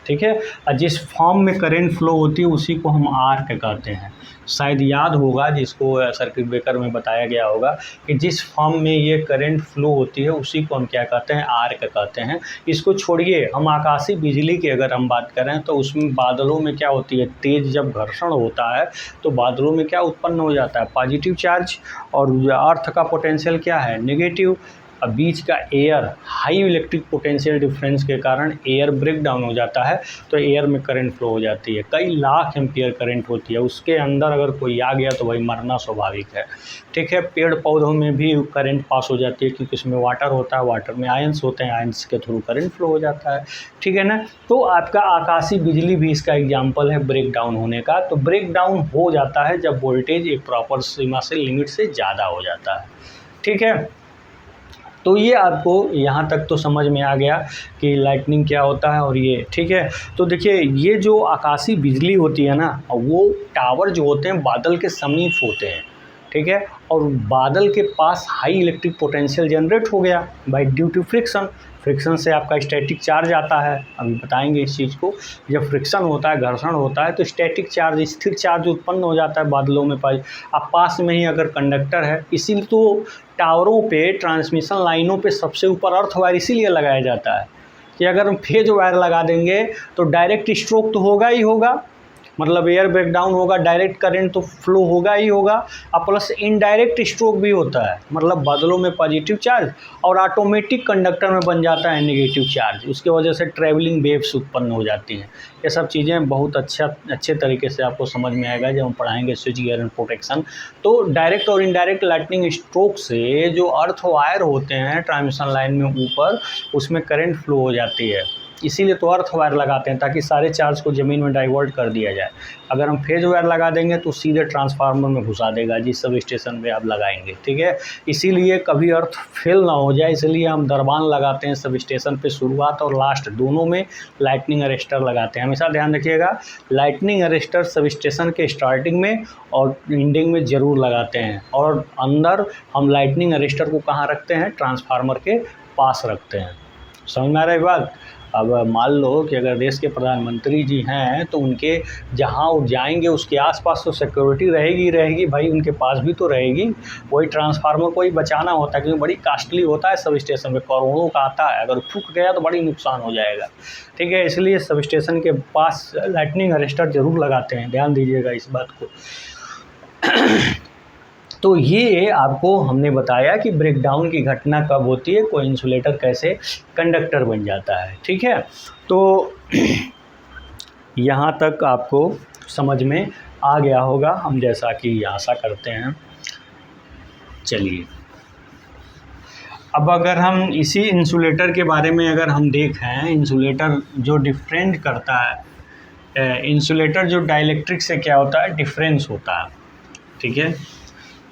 ठीक है। और जिस फॉर्म में करंट फ्लो होती है उसी को हम आर्क कहते हैं। शायद याद होगा जिसको सर्किट ब्रेकर में बताया गया होगा कि जिस फॉर्म में ये करंट फ्लो होती है उसी को हम क्या कहते हैं, आर्क कहते हैं। इसको छोड़िए, हम आकाशीय बिजली की अगर हम बात करें तो उसमें बादलों में क्या होती है, तेज़ जब घर्षण होता है तो बादलों में क्या उत्पन्न हो जाता है, पॉजिटिव चार्ज, और अर्थ का पोटेंशियल क्या है, नेगेटिव। अब बीच का air, high electric potential difference के कारण एयर ब्रेक डाउन हो जाता है तो एयर में करंट फ्लो हो जाती है, कई लाख एम्पियर करंट होती है, उसके अंदर अगर कोई आ गया तो भाई मरना स्वाभाविक है। ठीक है। पेड़ पौधों में भी करंट पास हो जाती है क्योंकि उसमें वाटर होता है, वाटर में आयंस होते हैं, आयंस के थ्रू करंट फ्लो हो जाता है। ठीक है ना। तो आपका आकाशीय बिजली भी इसका एग्जाम्पल है ब्रेक डाउन होने का। तो ब्रेक डाउन हो जाता है जब वोल्टेज एक प्रॉपर सीमा से, लिमिट से ज़्यादा हो जाता है। ठीक है। तो ये आपको यहाँ तक तो समझ में आ गया कि लाइटनिंग क्या होता है और ये। ठीक है। तो देखिए, ये जो आकाशीय बिजली होती है ना, वो टावर जो होते हैं बादल के समीप होते हैं। ठीक है। और बादल के पास हाई इलेक्ट्रिक पोटेंशियल जनरेट हो गया by due to friction. Friction से आपका स्टैटिक चार्ज आता है, अभी बताएंगे इस चीज़ को। जब फ्रिक्शन होता है, घर्षण होता है, तो स्टैटिक चार्ज, स्थिर चार्ज उत्पन्न हो जाता है बादलों में। अब पास में ही अगर कंडक्टर है, इसीलिए तो टावरों पे, ट्रांसमिशन लाइनों पे सबसे ऊपर अर्थ वायर इसीलिए लगाया जाता है कि अगर हम फेज वायर लगा देंगे तो डायरेक्ट स्ट्रोक तो होगा ही होगा, मतलब एयर ब्रेकडाउन होगा, डायरेक्ट करंट तो फ्लो होगा ही होगा, और प्लस इनडायरेक्ट स्ट्रोक भी होता है, मतलब बादलों में पॉजिटिव चार्ज और ऑटोमेटिक कंडक्टर में बन जाता है नेगेटिव चार्ज, उसके वजह से ट्रैवलिंग वेव्स उत्पन्न हो जाती हैं। ये सब चीज़ें बहुत अच्छे तरीके से आपको समझ में आएगा जब हम पढ़ाएंगे स्विच गियर एंड प्रोटेक्शन। तो डायरेक्ट और इनडायरेक्ट लाइटनिंग स्ट्रोक से जो अर्थ वायर होते हैं ट्रांसमिशन लाइन में ऊपर, उसमें करंट फ्लो हो जाती है, इसीलिए तो अर्थ वायर लगाते हैं ताकि सारे चार्ज को ज़मीन में डाइवर्ट कर दिया जाए। अगर हम फेज वायर लगा देंगे तो सीधे ट्रांसफार्मर में घुसा देगा जिस सब स्टेशन पे आप लगाएंगे। ठीक है। इसीलिए कभी अर्थ फेल ना हो जाए, इसलिए हम दरबान लगाते हैं सब स्टेशन पे, शुरुआत और लास्ट दोनों में लाइटनिंग अरेस्टर लगाते हैं। हमेशा ध्यान रखिएगा, लाइटनिंग अरेस्टर सब स्टेशन के स्टार्टिंग में और एंडिंग में ज़रूर लगाते हैं, और अंदर हम लाइटनिंग अरेस्टर को कहाँ रखते हैं, ट्रांसफार्मर के पास रखते हैं। समझ में आ रहा है बात। अब मान लो कि अगर देश के प्रधानमंत्री जी हैं तो उनके जहाँ वो जाएंगे उसके आसपास तो सिक्योरिटी रहेगी रहेगी भाई, उनके पास भी तो रहेगी। वही ट्रांसफार्मर को ही बचाना होता है क्योंकि बड़ी कॉस्टली होता है, सब स्टेशन पे करोड़ों का आता है, अगर फूक गया तो बड़ी नुकसान हो जाएगा। ठीक है। इसलिए सब स्टेशन के पास लाइटनिंग अरेस्टर ज़रूर लगाते हैं, ध्यान दीजिएगा इस बात को। तो ये आपको हमने बताया कि ब्रेकडाउन की घटना कब होती है, कोई इंसुलेटर कैसे कंडक्टर बन जाता है। ठीक है। तो यहाँ तक आपको समझ में आ गया होगा, हम जैसा कि आशा करते हैं। चलिए, अब अगर हम इसी इंसुलेटर के बारे में अगर हम देखें, इंसुलेटर जो डिफरेंट करता है, इंसुलेटर जो डाइलेक्ट्रिक से क्या होता है, डिफरेंस होता है। ठीक है।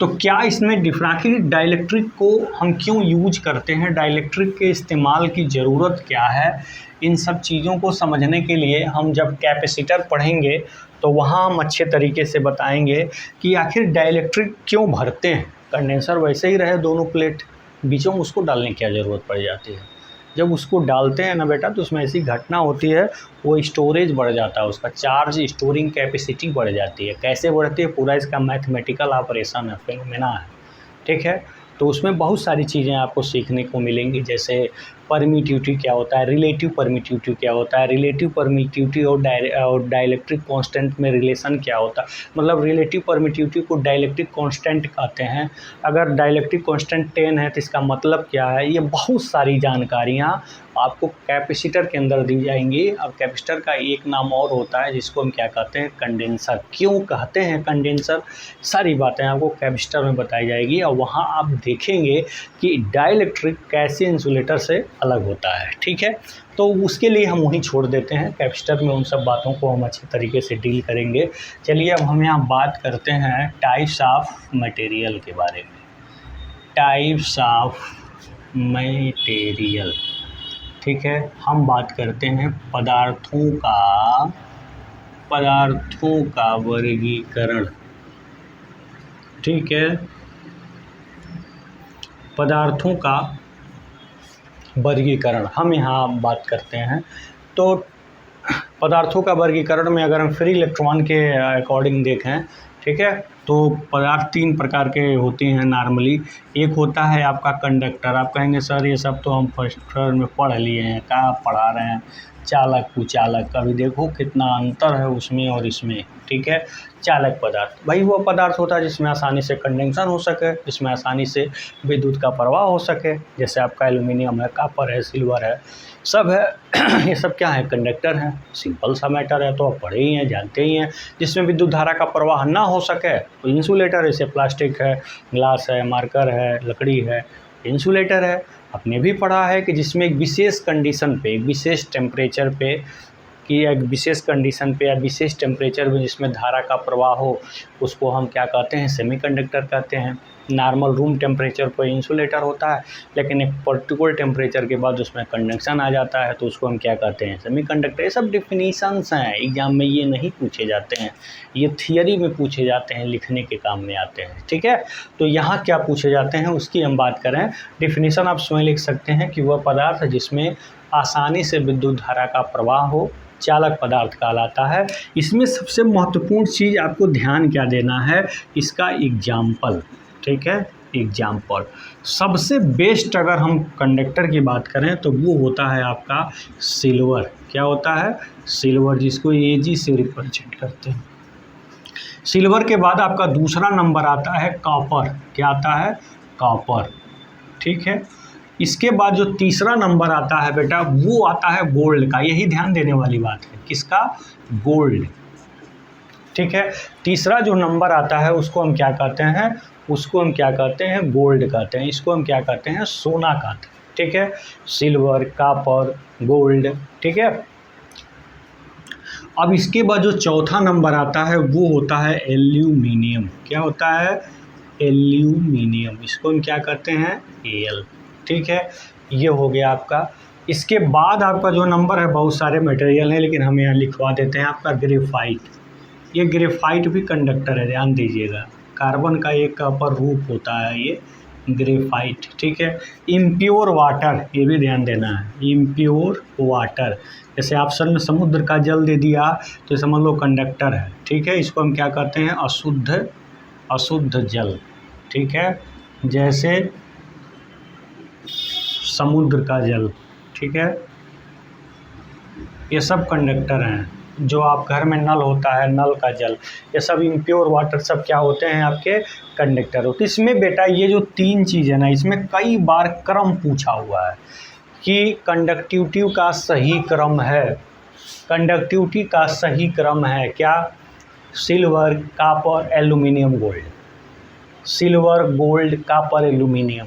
तो क्या इसमें आखिर डाइलेक्ट्रिक को हम क्यों यूज करते हैं, डाइलेक्ट्रिक के इस्तेमाल की ज़रूरत क्या है, इन सब चीज़ों को समझने के लिए हम जब कैपेसिटर पढ़ेंगे तो वहाँ हम अच्छे तरीके से बताएंगे कि आखिर डाइलेक्ट्रिक क्यों भरते हैं। कंडेंसर वैसे ही रहे दोनों प्लेट, बीचों में उसको डालने की क्या ज़रूरत पड़ जाती है। जब उसको डालते हैं ना बेटा तो उसमें ऐसी घटना होती है, वो स्टोरेज बढ़ जाता है, उसका चार्ज स्टोरिंग कैपेसिटी बढ़ जाती है। कैसे बढ़ती है, पूरा इसका मैथमेटिकल ऑपरेशन है, फिनोमेना है। ठीक है। तो उसमें बहुत सारी चीज़ें आपको सीखने को मिलेंगी, जैसे परमिटिविटी क्या होता है, रिलेटिव परमिटिविटी क्या होता है, रिलेटिव परमिटिविटी और डाइलेक्ट्रिक कांस्टेंट में रिलेशन क्या होता है, मतलब रिलेटिव परमिटिविटी को डाइलेक्ट्रिक कांस्टेंट कहते हैं। अगर डाइलेक्ट्रिक कांस्टेंट 10 है तो इसका मतलब क्या है, ये बहुत सारी जानकारियाँ आपको कैपेसिटर के अंदर दी जाएंगी। अब कैपेसिटर का एक नाम और होता है जिसको हम क्या कहते हैं, कंडेंसर। क्यों कहते हैं कंडेंसर, सारी बातें आपको कैपेसिटर में बताई जाएगी, और वहाँ आप देखेंगे कि डाइलेक्ट्रिक कैसे इंसुलेटर से अलग होता है। ठीक है। तो उसके लिए हम वहीं छोड़ देते हैं, कैपेसिटर में उन सब बातों को हम अच्छे तरीके से डील करेंगे। चलिए, अब हम यहाँ बात करते हैं टाइप्स ऑफ मटेरियल के बारे में। Types of material. ठीक है। हम बात करते हैं पदार्थों का वर्गीकरण। ठीक है। पदार्थों का वर्गीकरण हम यहाँ बात करते हैं। तो पदार्थों का वर्गीकरण में अगर हम फ्री इलेक्ट्रॉन के अकॉर्डिंग देखें, ठीक है, तो पदार्थ 3 प्रकार के होते हैं नॉर्मली। एक होता है आपका कंडक्टर। आप कहेंगे सर ये सब तो हम फर्स्ट ईयर में पढ़ लिए हैं, कहाँ पढ़ा रहे हैं, चालक कुचालक, अभी देखो कितना अंतर है उसमें और इसमें, ठीक है। चालक पदार्थ भाई वो पदार्थ होता है जिसमें आसानी से कंडेंसन हो सके, जिसमें आसानी से विद्युत का प्रवाह हो सके, जैसे आपका एल्यूमिनियम है, कॉपर है, सिल्वर है, सब है। ये सब क्या है, कंडक्टर है। सिंपल सा मैटर है, तो आप पढ़े ही हैं, जानते ही हैं। जिसमें विद्युत धारा का प्रवाह ना हो सके तो इंसुलेटर, जैसे प्लास्टिक है, ग्लास है, मार्कर है, लकड़ी है, इंसुलेटर है। आपने भी पढ़ा है कि जिसमें एक विशेष कंडीशन पे, एक विशेष टेम्परेचर पे, कि एक विशेष कंडीशन पे या विशेष टेम्परेचर में जिसमें धारा का प्रवाह हो, उसको हम क्या कहते हैं, सेमीकंडक्टर कहते हैं। नॉर्मल रूम टेम्परेचर पर इंसुलेटर होता है, लेकिन एक पर्टिकुलर टेम्परेचर के बाद उसमें कंडक्शन आ जाता है, तो उसको हम क्या कहते हैं, सेमीकंडक्टर। ये सब डिफिनीशंस हैं, एग्जाम में ये नहीं पूछे जाते हैं, ये थियरी में पूछे जाते हैं, लिखने के काम में आते हैं, ठीक है। तो यहाँ क्या पूछे जाते हैं उसकी हम बात करें। डिफिनीशन आप स्वयं लिख सकते हैं कि वह पदार्थ जिसमें आसानी से विद्युत धारा का प्रवाह हो, चालक पदार्थ कहलाता है। इसमें सबसे महत्वपूर्ण चीज़ आपको ध्यान क्या देना है, इसका एग्जाम्पल, ठीक है, एग्जाम्पल। सबसे बेस्ट अगर हम कंडक्टर की बात करें तो वो होता है आपका सिल्वर। क्या होता है, सिल्वर, जिसको Ag से रिप्रेजेंट करते हैं। सिल्वर के बाद आपका दूसरा नंबर आता है कॉपर। क्या आता है, कॉपर, ठीक है। इसके बाद जो तीसरा नंबर आता है बेटा, वो आता है गोल्ड का। यही ध्यान देने वाली बात है, किसका, गोल्ड, ठीक है। तीसरा जो नंबर आता है उसको हम क्या कहते हैं, उसको हम क्या कहते हैं, गोल्ड कहते हैं। इसको हम क्या कहते हैं, सोना कहते हैं, ठीक है। सिल्वर, कॉपर, गोल्ड, ठीक है। अब इसके बाद जो चौथा नंबर आता है वो होता है एल्यूमिनियम। क्या होता है, एल्यूमिनियम। इसको हम क्या कहते हैं, Al, ठीक है। ये हो गया आपका। इसके बाद आपका जो नंबर है, बहुत सारे मटेरियल हैं लेकिन हम यहाँ लिखवा देते हैं, आपका ग्रेफाइट। ये ग्रेफाइट भी कंडक्टर है, ध्यान दीजिएगा। कार्बन का एक अपर रूप होता है ये ग्रेफाइट, ठीक है। इम्प्योर वाटर, ये भी ध्यान देना है, इम्प्योर वाटर। जैसे ऑप्शन में समुद्र का जल दे दिया तो समझ लो कंडक्टर है, ठीक है। इसको हम क्या कहते हैं, अशुद्ध जल, ठीक है। जैसे समुद्र का जल, ठीक है। ये सब कंडक्टर हैं। जो आप घर में नल होता है, नल का जल, ये सब इम्प्योर वाटर, सब क्या होते हैं, आपके कंडक्टर होते हैं। इसमें बेटा ये जो 3 चीज़ है ना, इसमें कई बार क्रम पूछा हुआ है कि कंडक्टिविटी का सही क्रम है, कंडक्टिविटी का सही क्रम है क्या, silver, copper, aluminium, gold. Silver, gold, copper, aluminium,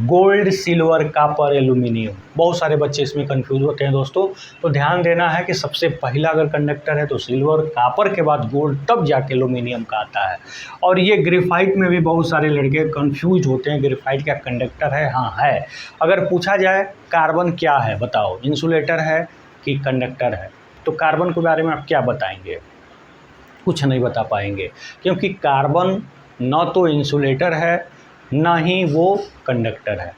gold, silver, copper, aluminium. बहुत सारे बच्चे इसमें कंफ्यूज होते हैं दोस्तों, तो ध्यान देना है कि सबसे पहला अगर कंडक्टर है तो सिल्वर, कॉपर के बाद गोल्ड, तब जाके एल्यूमिनियम का आता है। और ये ग्रेफाइट में भी बहुत सारे लड़के कंफ्यूज होते हैं, ग्रेफाइट क्या कंडक्टर है, हाँ है। अगर पूछा जाए कार्बन क्या है बताओ, इंसुलेटर है कि कंडक्टर है, तो कार्बन के बारे में आप क्या बताएंगे, कुछ नहीं बता पाएंगे, क्योंकि कार्बन न तो इंसुलेटर है ना ही वो कंडक्टर है,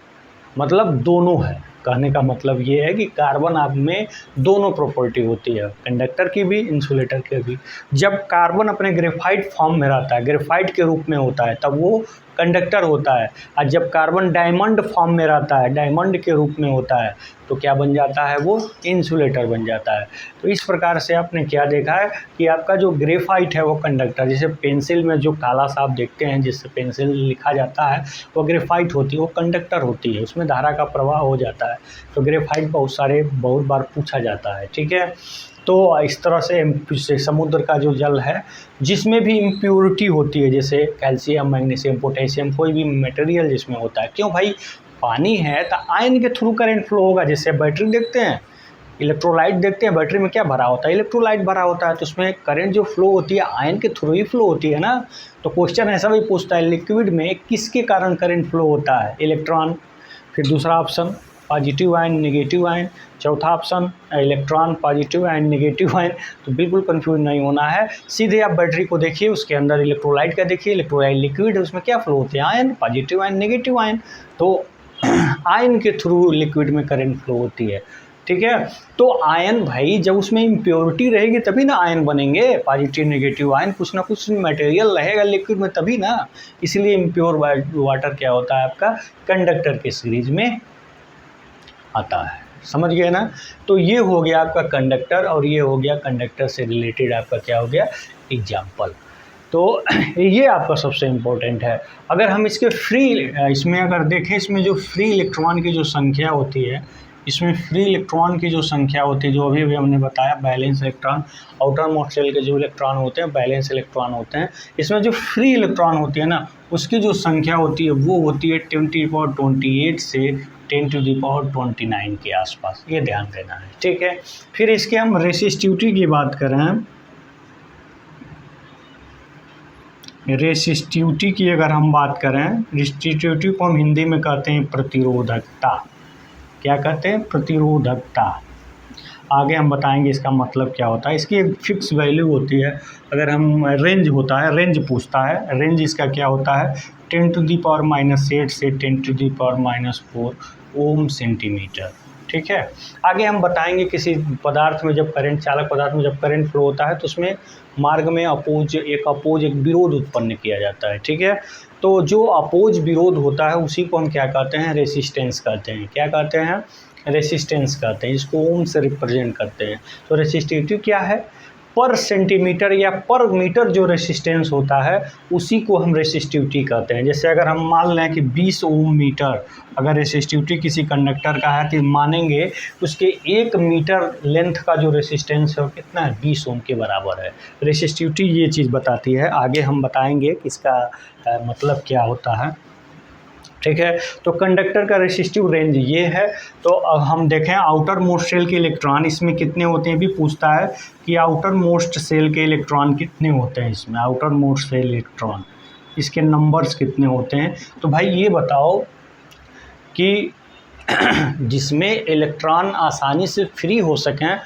मतलब दोनों है। कहने का मतलब ये है कि कार्बन आप में दोनों प्रॉपर्टी होती है, कंडक्टर की भी, इंसुलेटर की भी। जब कार्बन अपने ग्रेफाइट फॉर्म में रहता है, ग्रेफाइट के रूप में होता है, तब वो कंडक्टर होता है। और जब कार्बन डायमंड फॉर्म में रहता है, डायमंड के रूप में होता है, तो क्या बन जाता है, वो इंसुलेटर बन जाता है। तो इस प्रकार से आपने क्या देखा है कि आपका जो ग्रेफाइट है वो कंडक्टर, जैसे पेंसिल में जो काला सा आप देखते हैं जिससे पेंसिल लिखा जाता है, वो ग्रेफाइट होती है, वो कंडक्टर होती है, उसमें धारा का प्रवाह हो जाता है। तो ग्रेफाइट बहुत बार पूछा जाता है, ठीक है। तो इस तरह से समुद्र का जो जल है जिसमें भी इम्प्योरिटी होती है, जैसे कैल्शियम, मैग्नीशियम, पोटेशियम, कोई भी मटेरियल जिसमें होता है, क्यों भाई, पानी है तो आयन के थ्रू करंट फ्लो होगा। जैसे बैटरी देखते हैं, इलेक्ट्रोलाइट देखते हैं, बैटरी में क्या भरा होता है, इलेक्ट्रोलाइट भरा होता है, तो उसमें करंट जो फ्लो होती है आयन के थ्रू ही फ्लो होती है ना। तो क्वेश्चन ऐसा भी पूछता है, लिक्विड में किसके कारण करंट फ्लो होता है, इलेक्ट्रॉन। फिर दूसरा option positive ion, negative ion. चौथा option electron, positive ion, negative ion. तो बिल्कुल कंफ्यूज नहीं होना है, सीधे आप बैटरी को देखिए, उसके अंदर इलेक्ट्रोलाइट का देखिए, इलेक्ट्रोलाइट लिक्विड है, उसमें क्या फ्लो होते हैं, ion, positive ion, negative ion. तो आयन के थ्रू लिक्विड में करंट फ्लो होती है, ठीक है। तो आयन भाई जब उसमें इम्प्योरिटी रहेगी तभी ना आयन बनेंगे, पॉजिटिव नेगेटिव आयन, कुछ ना कुछ मटेरियल रहेगा लिक्विड में तभी ना। इसलिए इम्प्योर वाटर क्या होता है आपका, कंडक्टर के सीरीज में आता है। समझ गए ना। तो ये हो गया आपका कंडक्टर, और ये हो गया कंडक्टर से रिलेटेड आपका क्या हो गया, एग्जाम्पल। तो ये आपका सबसे इम्पोर्टेंट है। अगर हम इसके इसमें अगर देखें, इसमें जो फ्री इलेक्ट्रॉन की जो संख्या होती है, इसमें फ्री इलेक्ट्रॉन की जो संख्या होती है, जो अभी भी हमने बताया balance electron, outermost shell के जो इलेक्ट्रॉन होते हैं बैलेंस इलेक्ट्रॉन होते हैं। इसमें जो फ्री इलेक्ट्रॉन होती है ना, उसकी जो संख्या होती है वो होती है 10⁻28 से 10⁻29 के आसपास, ये ध्यान देना है, ठीक है। फिर इसके हम रेसिस्टिविटी की बात करें, रेसिस्टिविटी की अगर हम बात करें, रेसिस्टिविटी को हम हिंदी में कहते हैं प्रतिरोधकता। क्या कहते हैं, प्रतिरोधकता। आगे हम बताएंगे इसका मतलब क्या होता है। इसकी एक फिक्स वैल्यू होती है। अगर हम रेंज होता है, रेंज पूछता है, रेंज इसका क्या होता है 10⁻⁸ से 10⁻⁴ ओम सेंटीमीटर, ठीक है। आगे हम बताएंगे किसी पदार्थ में जब करंट, चालक पदार्थ में जब करंट फ्लो होता है तो उसमें मार्ग में एक विरोध उत्पन्न किया जाता है, ठीक है। तो जो अपोज विरोध होता है उसी को हम क्या कहते हैं, रेसिस्टेंस कहते हैं। क्या कहते हैं, रेसिस्टेंस कहते हैं। इसको ओम से रिप्रेजेंट करते हैं। तो रेसिस्टिविटी क्या है, पर सेंटीमीटर या पर मीटर जो रेसिस्टेंस होता है उसी को हम रेसिस्टिविटी कहते हैं। जैसे अगर हम मान लें कि 20 ओम मीटर अगर रेसिस्टिविटी किसी कंडक्टर का है तो मानेंगे उसके 1 मीटर लेंथ का जो रेसिस्टेंस है वो कितना है, 20 ओम के बराबर है। रेसिस्टिविटी ये चीज़ बताती है। आगे हम बताएंगे कि इसका मतलब क्या होता है, ठीक है। तो कंडक्टर का रेसिस्टिव रेंज ये है। तो अब हम देखें आउटर मोस्ट सेल के इलेक्ट्रॉन इसमें कितने होते हैं, भी पूछता है कि आउटर मोस्ट सेल के इलेक्ट्रॉन कितने होते हैं इसमें, आउटर मोस्ट सेल इलेक्ट्रॉन इसके नंबर्स कितने होते हैं। तो भाई ये बताओ कि जिसमें इलेक्ट्रॉन आसानी से फ्री हो सकें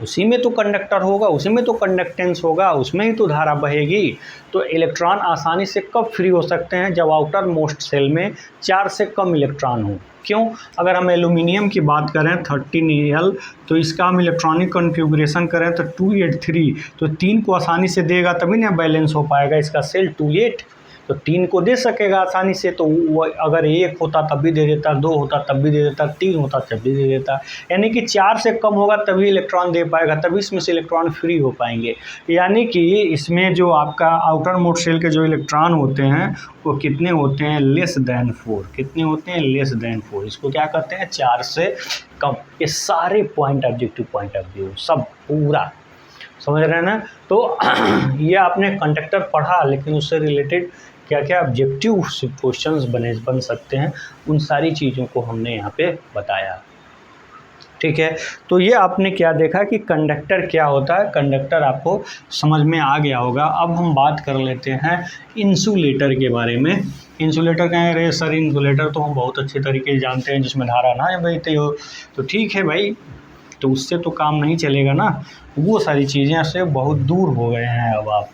उसी में तो कंडक्टर होगा, उसी में तो कंडक्टेंस होगा, उसमें ही तो धारा बहेगी। तो इलेक्ट्रॉन आसानी से कब फ्री हो सकते हैं, जब आउटर मोस्ट सेल में 4 से कम इलेक्ट्रॉन हो। क्यों, अगर हम एल्यूमिनियम की बात करें 13Al, तो इसका हम इलेक्ट्रॉनिक कॉन्फ़िगरेशन करें तो 283, तो 3 को आसानी से देगा तभी ना बैलेंस हो पाएगा इसका सेल 28। तो 3 को दे सकेगा आसानी से, तो वो अगर 1 होता तब भी दे देता, 2 होता तब भी दे देता, 3 होता तब भी दे देता। यानी कि 4 से कम होगा तभी इलेक्ट्रॉन दे पाएगा, तभी इसमें से इलेक्ट्रॉन फ्री हो पाएंगे। यानी कि इसमें जो आपका आउटर मोस्ट शेल के जो इलेक्ट्रॉन होते हैं वो कितने होते हैं, लेस देन 4। कितने होते हैं, लेस देन 4। इसको क्या कहते हैं, 4 से कम। ये सारे point objective point of view सब पूरा समझ रहे हैं ना। तो ये आपने कंडक्टर पढ़ा, लेकिन उससे रिलेटेड क्या क्या ऑब्जेक्टिव क्वेश्चंस बन सकते हैं, उन सारी चीज़ों को हमने यहाँ पे बताया, ठीक है। तो ये आपने क्या देखा कि कंडक्टर क्या होता है, कंडक्टर आपको समझ में आ गया होगा। अब हम बात कर लेते हैं इंसुलेटर के बारे में। इंसुलेटर कहें, अरे सर इंसुलेटर तो हम बहुत अच्छे तरीके से जानते हैं जिसमें धारा ना बहती हो। तो ठीक है भाई, तो उससे तो काम नहीं चलेगा ना, वो सारी चीज़ें से बहुत दूर हो गए हैं अब आप,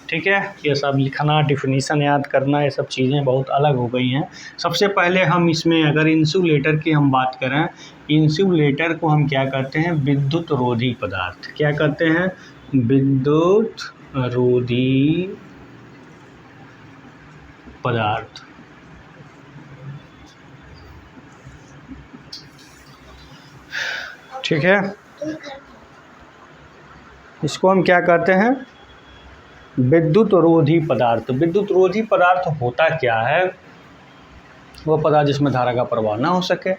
ठीक है। ये सब लिखना, डिफिनीसन याद करना, ये सब चीज़ें बहुत अलग हो गई हैं। सबसे पहले हम इसमें अगर इंसुलेटर की हम बात करें, इंसुलेटर को हम क्या कहते हैं, विद्युत रोधी पदार्थ। क्या कहते हैं, विद्युत रोधी पदार्थ, ठीक है। इसको हम क्या कहते हैं, विद्युत रोधी पदार्थ। विद्युत रोधी पदार्थ होता क्या है, वो पदार्थ जिसमें धारा का प्रवाह ना हो सके।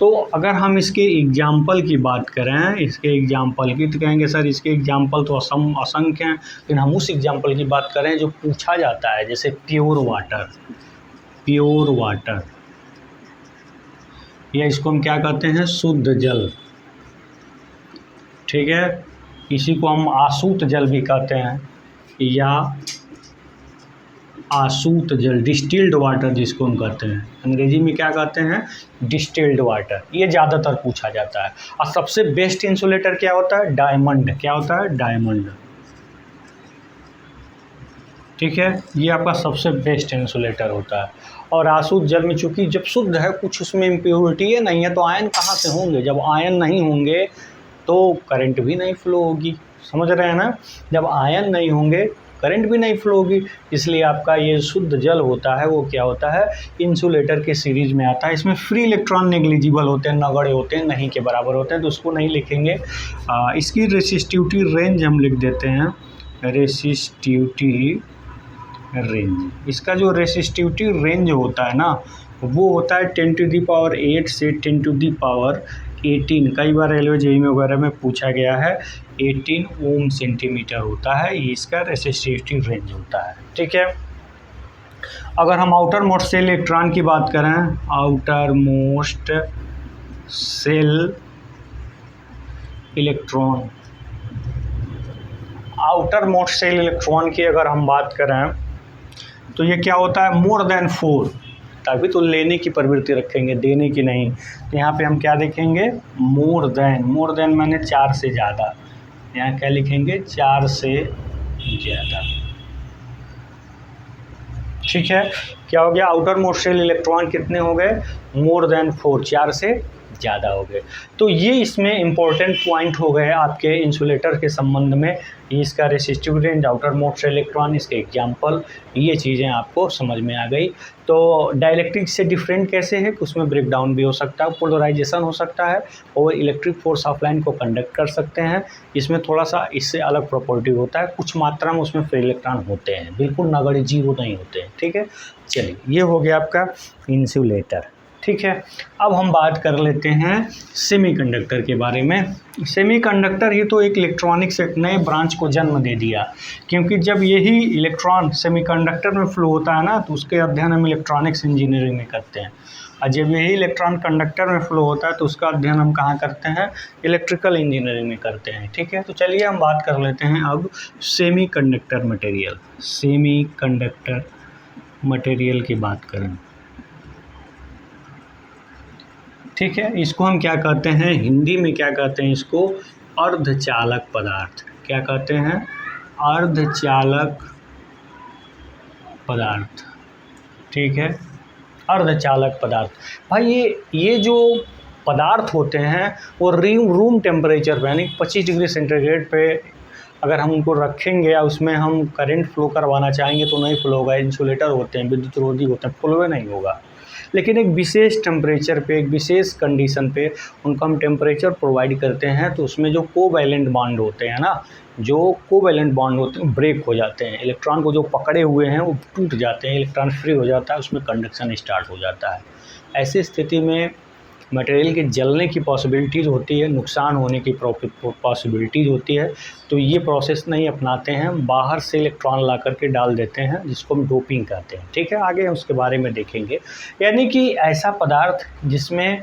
तो अगर हम इसके एग्जाम्पल की बात करें, इसके एग्जाम्पल की, तो कहेंगे सर इसके एग्जाम्पल तो असंख्य हैं, लेकिन हम उस एग्जाम्पल की बात करें जो पूछा जाता है। जैसे प्योर वाटर, प्योर वाटर, या इसको हम क्या कहते हैं, शुद्ध जल, ठीक है। इसी को हम आसूत जल भी कहते हैं, या आसूत जल, डिस्टिल्ड वाटर जिसको हम कहते हैं, अंग्रेजी में क्या कहते हैं, डिस्टिल्ड वाटर। ये ज़्यादातर पूछा जाता है। और सबसे बेस्ट इंसुलेटर क्या होता है, डायमंड। क्या होता है, डायमंड, ठीक है। ये आपका सबसे बेस्ट इंसुलेटर होता है। और अशुद्ध जल में चूँकि जब शुद्ध है कुछ उसमें इम्प्योरिटी है नहीं है, तो आयन कहाँ से होंगे? जब आयन नहीं होंगे तो करंट भी नहीं फ्लो होगी। समझ रहे हैं ना? जब आयन नहीं होंगे करंट भी नहीं फ्लो होगी। इसलिए आपका ये शुद्ध जल होता है वो क्या होता है? इंसुलेटर के सीरीज में आता है। इसमें फ्री इलेक्ट्रॉन नेग्लिजिबल होते हैं, नगण्य होते हैं, नहीं के बराबर होते हैं, तो उसको नहीं लिखेंगे। इसकी रेसिस्टिविटी रेंज हम लिख देते हैं, रेसिस्टिविटी रेंज। इसका जो रेसिस्टिविटी रेंज होता है ना वो होता है 10⁸ से 10⁸18। कई बार रेलवे जेईई में वगैरह में पूछा गया है, 18 ओम सेंटीमीटर होता है, ये इसका रेसिस्टिविटी रेंज होता है। ठीक है। अगर हम आउटर मोस्ट सेल इलेक्ट्रॉन की बात करें, outer most shell electron, outer most shell electron की अगर हम बात करें तो ये क्या होता है? More than 4। तभी तो लेने की प्रवृत्ति रखेंगे, देने की नहीं। तो यहाँ पे हम क्या देखेंगे? More than. मोर देन माने 4 से ज़्यादा। यहाँ क्या लिखेंगे? 4 से ज़्यादा। ठीक है। क्या हो गया? आउटर मोस्ट सेल इलेक्ट्रॉन कितने हो गए? मोर देन 4, 4 से ज़्यादा हो गए। तो ये इसमें इम्पोर्टेंट पॉइंट हो गए आपके इंसुलेटर के संबंध में। इसका resistive range, outer most shell electron, इसके एग्जाम्पल, ये चीज़ें आपको समझ में आ गई। तो डाइलेक्ट्रिक से डिफरेंट कैसे है कि उसमें ब्रेक डाउन भी हो सकता है, पोलराइजेशन हो सकता है और इलेक्ट्रिक फोर्स ऑफ लाइन को कंडक्ट कर सकते हैं। इसमें थोड़ा सा इससे अलग प्रॉपर्टी होता है, कुछ मात्रा में उसमें फ्री इलेक्ट्रॉन होते हैं, बिल्कुल नगण्य, जीरो नहीं होते हैं। ठीक है। चलिए, ये हो गया आपका इंसुलेटर। ठीक है। अब हम बात कर लेते हैं सेमीकंडक्टर के बारे में। सेमीकंडक्टर ही तो एक इलेक्ट्रॉनिक्स एक नए ब्रांच को जन्म दे दिया, क्योंकि जब यही इलेक्ट्रॉन सेमीकंडक्टर में फ्लो होता है ना तो उसके अध्ययन हम इलेक्ट्रॉनिक्स इंजीनियरिंग में करते हैं, और जब यही इलेक्ट्रॉन कंडक्टर में फ्लो होता है तो उसका अध्ययन हम कहाँ करते हैं? इलेक्ट्रिकल इंजीनियरिंग में करते हैं। ठीक है। तो चलिए हम बात कर लेते हैं अब सेमीकंडक्टर मटेरियल। सेमीकंडक्टर मटेरियल की बात करें, ठीक है। इसको हम क्या कहते हैं? हिंदी में क्या कहते हैं इसको? अर्धचालक पदार्थ। क्या कहते हैं? अर्धचालक पदार्थ। ठीक है। अर्धचालक पदार्थ। भाई ये जो पदार्थ होते हैं वो रूम टेम्परेचर पे यानी 25 डिग्री सेंटीग्रेड पे अगर हम उनको रखेंगे या उसमें हम करंट फ्लो करवाना चाहेंगे तो नहीं फ्लो होगा। इंसुलेटर होते हैं, विद्युत रोधी होते हैं, फ्लो नहीं होगा। लेकिन एक विशेष टेम्परेचर पे, एक विशेष कंडीशन पे उनको हम टेम्परेचर प्रोवाइड करते हैं तो उसमें जो कोवैलेंट बॉन्ड होते हैं ना, जो कोवैलेंट बॉन्ड होते हैं ब्रेक हो जाते हैं, इलेक्ट्रॉन को जो पकड़े हुए हैं वो टूट जाते हैं, इलेक्ट्रॉन फ्री हो जाता है, उसमें कंडक्शन स्टार्ट हो जाता है। ऐसी स्थिति में मटेरियल के जलने की पॉसिबिलिटीज़ होती है, नुकसान होने की पॉसिबिलिटीज़ होती है। तो ये प्रोसेस नहीं अपनाते हैं, बाहर से इलेक्ट्रॉन ला करके डाल देते हैं, जिसको हम डोपिंग कहते हैं। ठीक है। आगे उसके बारे में देखेंगे। यानी कि ऐसा पदार्थ जिसमें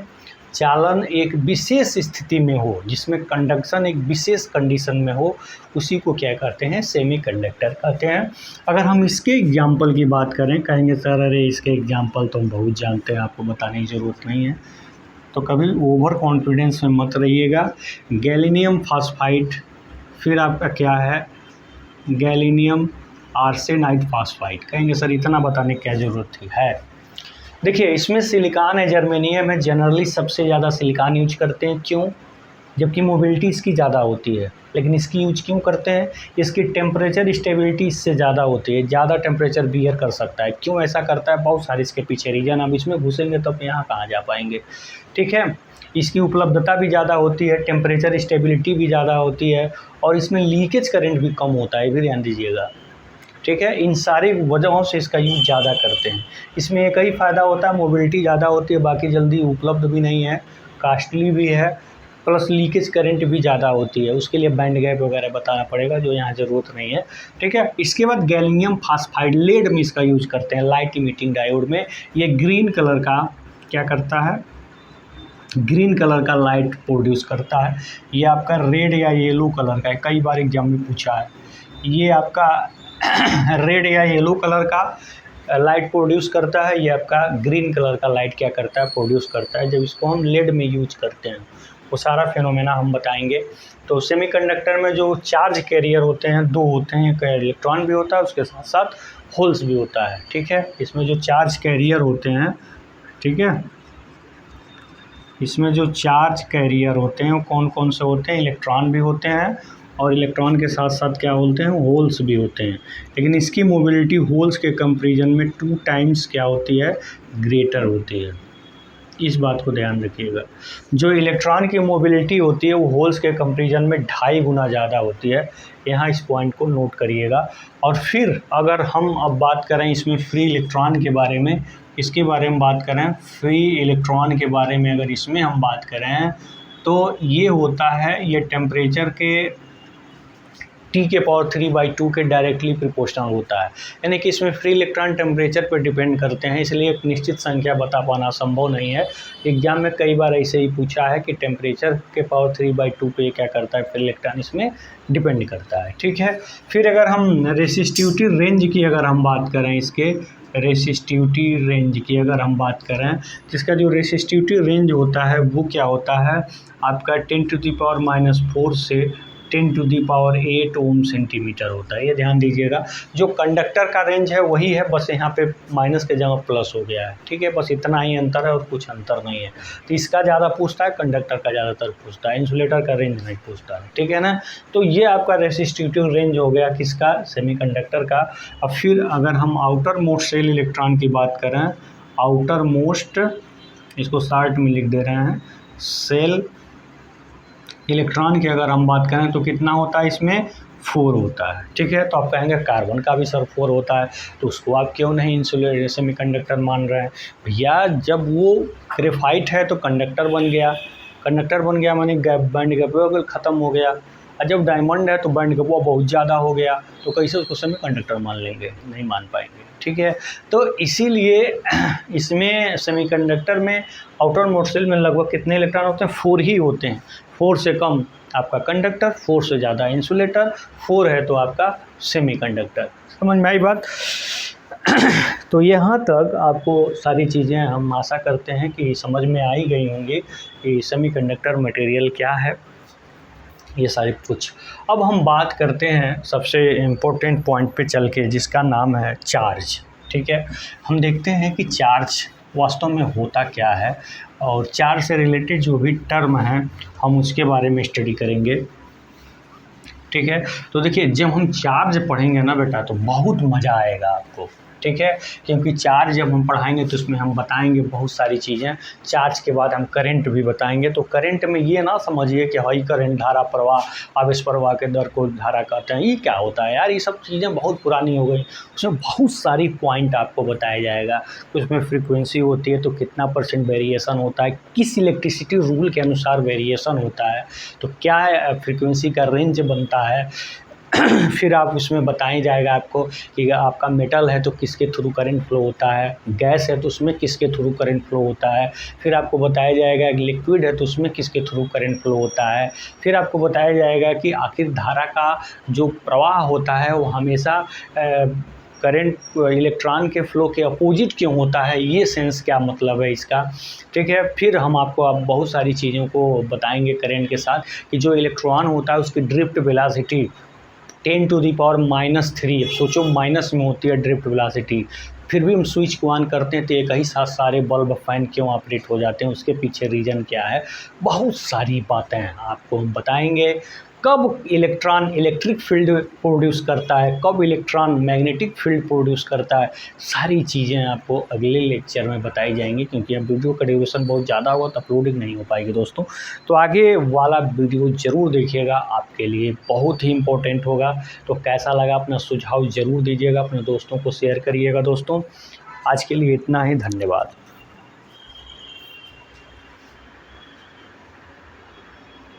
चालन एक विशेष स्थिति में हो, जिसमें कंडक्शन एक विशेष कंडीशन में हो, उसी को क्या कहते हैं? सेमीकंडक्टर कहते हैं। अगर हम इसके एग्जाम्पल की बात करें, कहेंगे सर अरे इसके एग्जाम्पल तो हम बहुत जानते हैं, आपको बताने की ज़रूरत नहीं है, तो कभी ओवर कॉन्फिडेंस में मत रहिएगा। गैलिनियम फास्फाइड, फिर आपका क्या है? गैलिनियम आर्सेनाइड फास्फाइड। कहेंगे सर इतना बताने की क्या ज़रूरत थी? है, देखिए इसमें सिलिकॉन है, जर्मेनियम है, जनरली सबसे ज़्यादा सिलिकॉन यूज करते हैं। क्यों? जबकि मोबिलिटी इसकी ज़्यादा होती है, लेकिन इसकी यूज क्यों करते हैं? इसकी टेम्परेचर स्टेबिलिटी इससे ज़्यादा होती है, ज़्यादा टेम्परेचर बियर कर सकता है। क्यों ऐसा करता है? बहुत सारे इसके पीछे रीजन, अब इसमें घुसेंगे तब यहाँ कहाँ जा पाएंगे। ठीक है। इसकी उपलब्धता भी ज़्यादा होती है, टेम्परेचर स्टेबिलिटी भी ज़्यादा होती है, और इसमें लीकेज करंट भी कम होता है, भी ध्यान दीजिएगा। ठीक है। इन सारी वजहों से इसका यूज ज़्यादा करते हैं। इसमें एक ही फ़ायदा होता है, मोबिलिटी ज़्यादा होती है, बाकी जल्दी उपलब्ध भी नहीं है, कास्टली भी है, प्लस लीकेज करंट भी ज़्यादा होती है। उसके लिए बैंड गैप वगैरह बताना पड़ेगा, जो यहाँ ज़रूरत नहीं है। ठीक है। इसके बाद गैलिनियम फास्फाइड, लेड में इसका यूज करते हैं, लाइट इमिटिंग डायोड में। ये ग्रीन कलर का क्या करता है? ग्रीन कलर का लाइट प्रोड्यूस करता है। ये आपका रेड या येलो कलर का है, कई बार एग्जाम में पूछा है। ये आपका रेड या येलो कलर का लाइट प्रोड्यूस करता है, ये आपका ग्रीन कलर का लाइट क्या करता है? प्रोड्यूस करता है। जब इसको हम लेड में यूज करते हैं वो सारा फेनोमेना हम बताएंगे। तो सेमीकंडक्टर में जो चार्ज कैरियर होते हैं दो होते हैं, एक इलेक्ट्रॉन भी होता है, उसके साथ साथ होल्स भी होता है, ठीक है। इसमें जो चार्ज कैरियर होते हैं, ठीक है, इसमें जो चार्ज कैरियर होते हैं वो कौन कौन से होते हैं, इलेक्ट्रॉन भी होते हैं और इलेक्ट्रॉन के साथ साथ क्या बोलते हैं, होल्स भी होते हैं। लेकिन इसकी मोबिलिटी होल्स के कंपैरिजन में 2 टाइम्स क्या होती है, ग्रेटर होती है। इस बात को ध्यान रखिएगा। जो इलेक्ट्रॉन की मोबिलिटी होती है वो होल्स के कंपैरिजन में 2.5 गुना ज़्यादा होती है। यहाँ इस पॉइंट को नोट करिएगा। और फिर अगर हम अब बात करें इसमें फ्री इलेक्ट्रॉन के बारे में, इसके बारे में बात करें, फ्री इलेक्ट्रॉन के बारे में अगर इसमें हम बात करें तो ये होता है, ये टेम्परेचर के T⁻³ के डायरेक्टली प्रोपोर्शनल होता है। यानी कि इसमें फ्री इलेक्ट्रॉन टेम्परेचर पर डिपेंड करते हैं, इसलिए एक निश्चित संख्या बता पाना संभव नहीं है। एग्जाम में कई बार ऐसे ही पूछा है कि टेम्परेचर के पावर 3/2 पे क्या करता है, फ्री इलेक्ट्रॉन इसमें डिपेंड करता है, ठीक है। फिर अगर हम रेसिस्टिविटी रेंज की अगर हम बात करें, इसके रेसिस्टिविटी रेंज की अगर हम बात करें, जिसका जो रेसिस्टिविटी रेंज होता है वो क्या होता है आपका 10⁻⁻⁴ से 10⁸ ओम सेंटीमीटर होता है। ये ध्यान दीजिएगा। जो कंडक्टर का रेंज है वही है, बस यहाँ पे माइनस के जगह प्लस हो गया है, ठीक है। बस इतना ही अंतर है और कुछ अंतर नहीं है। तो इसका ज़्यादा पूछता है, कंडक्टर का ज़्यादातर पूछता है, इंसुलेटर का रेंज नहीं पूछता है, ठीक है ना। तो ये आपका रेसिस्टिविटी रेंज हो गया किसका, सेमीकंडक्टर का। अब फिर अगर हम आउटर मोस्ट सेल इलेक्ट्रॉन की बात करें, आउटर मोस्ट, इसको शार्ट में लिख दे रहे हैं, सेल इलेक्ट्रॉन की अगर हम बात करें तो कितना होता है, इसमें 4 होता है, ठीक है। तो आप कहेंगे कार्बन का भी सर 4 होता है, तो उसको आप क्यों नहीं इंसुलेटर सेमीकंडक्टर मान रहे हैं। भैया जब वो ग्रेफाइट है तो कंडक्टर बन गया, कंडक्टर बन गया माने बैंड गैप ख़त्म हो गया। और जब डायमंड है तो बैंड गैप बहुत ज़्यादा हो गया, तो कैसे उसको सेमीकंडक्टर मान लेंगे, नहीं मान पाएंगे, ठीक है। तो इसीलिए इसमें सेमीकंडक्टर में आउटर मोस्ट सेल में लगभग कितने इलेक्ट्रॉन होते हैं, 4 ही होते हैं। 4 से कम आपका कंडक्टर, 4 से ज़्यादा इंसुलेटर, 4 है तो आपका सेमीकंडक्टर। समझ में आई बात। तो यहाँ तक आपको सारी चीज़ें हम आशा करते हैं कि समझ में आई गई होंगी कि सेमीकंडक्टर मटेरियल क्या है, ये सारी कुछ। अब हम बात करते हैं सबसे इम्पोर्टेंट पॉइंट पे चल के, जिसका नाम है चार्ज, ठीक है। हम देखते हैं कि चार्ज वास्तव में होता क्या है और चार्ज से रिलेटेड जो भी टर्म हैं हम उसके बारे में स्टडी करेंगे, ठीक है। तो देखिए जब हम चार्ज पढ़ेंगे ना बेटा तो बहुत मज़ा आएगा आपको, ठीक है। क्योंकि चार्ज जब हम पढ़ाएंगे तो उसमें हम बताएंगे बहुत सारी चीज़ें। चार्ज के बाद हम करंट भी बताएंगे। तो करंट में ये ना समझिए कि हाई करंट, धारा प्रवाह, आवेश प्रवाह के दर को धारा कहते हैं, ये क्या होता है यार, ये सब चीज़ें बहुत पुरानी हो गई। उसमें बहुत सारी पॉइंट आपको बताया जाएगा। उसमें फ्रीक्वेंसी होती है तो कितना % वेरिएशन होता है, किस इलेक्ट्रिसिटी रूल के अनुसार वेरिएशन होता है, तो क्या फ्रीक्वेंसी का रेंज बनता है। फिर आप उसमें बताया जाएगा आपको कि आपका मेटल है तो किसके थ्रू करंट फ्लो होता है, गैस है तो उसमें किसके थ्रू करंट फ्लो होता है। फिर आपको बताया जाएगा कि लिक्विड है तो उसमें किसके थ्रू करंट फ्लो होता है। फिर आपको बताया जाएगा कि आखिर धारा का जो प्रवाह होता है वो हमेशा करंट इलेक्ट्रॉन के फ़्लो के अपोजिट क्यों होता है, ये सेंस क्या मतलब है इसका, ठीक है। फिर हम आपको अब बहुत सारी चीज़ों को बताएंगे करंट के साथ कि जो इलेक्ट्रॉन होता है उसकी ड्रिफ्ट वेलोसिटी 10⁻⁻3। सोचो माइनस में होती है ड्रिफ्ट वेलोसिटी, फिर भी हम स्विच को ऑन करते हैं तो एक ही साथ सारे बल्ब फैन क्यों ऑपरेट हो जाते हैं, उसके पीछे रीज़न क्या है। बहुत सारी बातें आपको हम बताएंगे। कब इलेक्ट्रॉन इलेक्ट्रिक फील्ड प्रोड्यूस करता है, कब इलेक्ट्रॉन मैग्नेटिक फील्ड प्रोड्यूस करता है, सारी चीज़ें आपको अगले लेक्चर में बताई जाएंगी। क्योंकि अब वीडियो का ड्यूरेशन बहुत ज़्यादा हुआ तो अपलोडिंग नहीं हो पाएगी दोस्तों। तो आगे वाला वीडियो ज़रूर देखिएगा, आपके लिए बहुत ही इम्पोर्टेंट होगा। तो कैसा लगा अपना सुझाव ज़रूर दीजिएगा, अपने दोस्तों को शेयर करिएगा दोस्तों। आज के लिए इतना ही, धन्यवाद।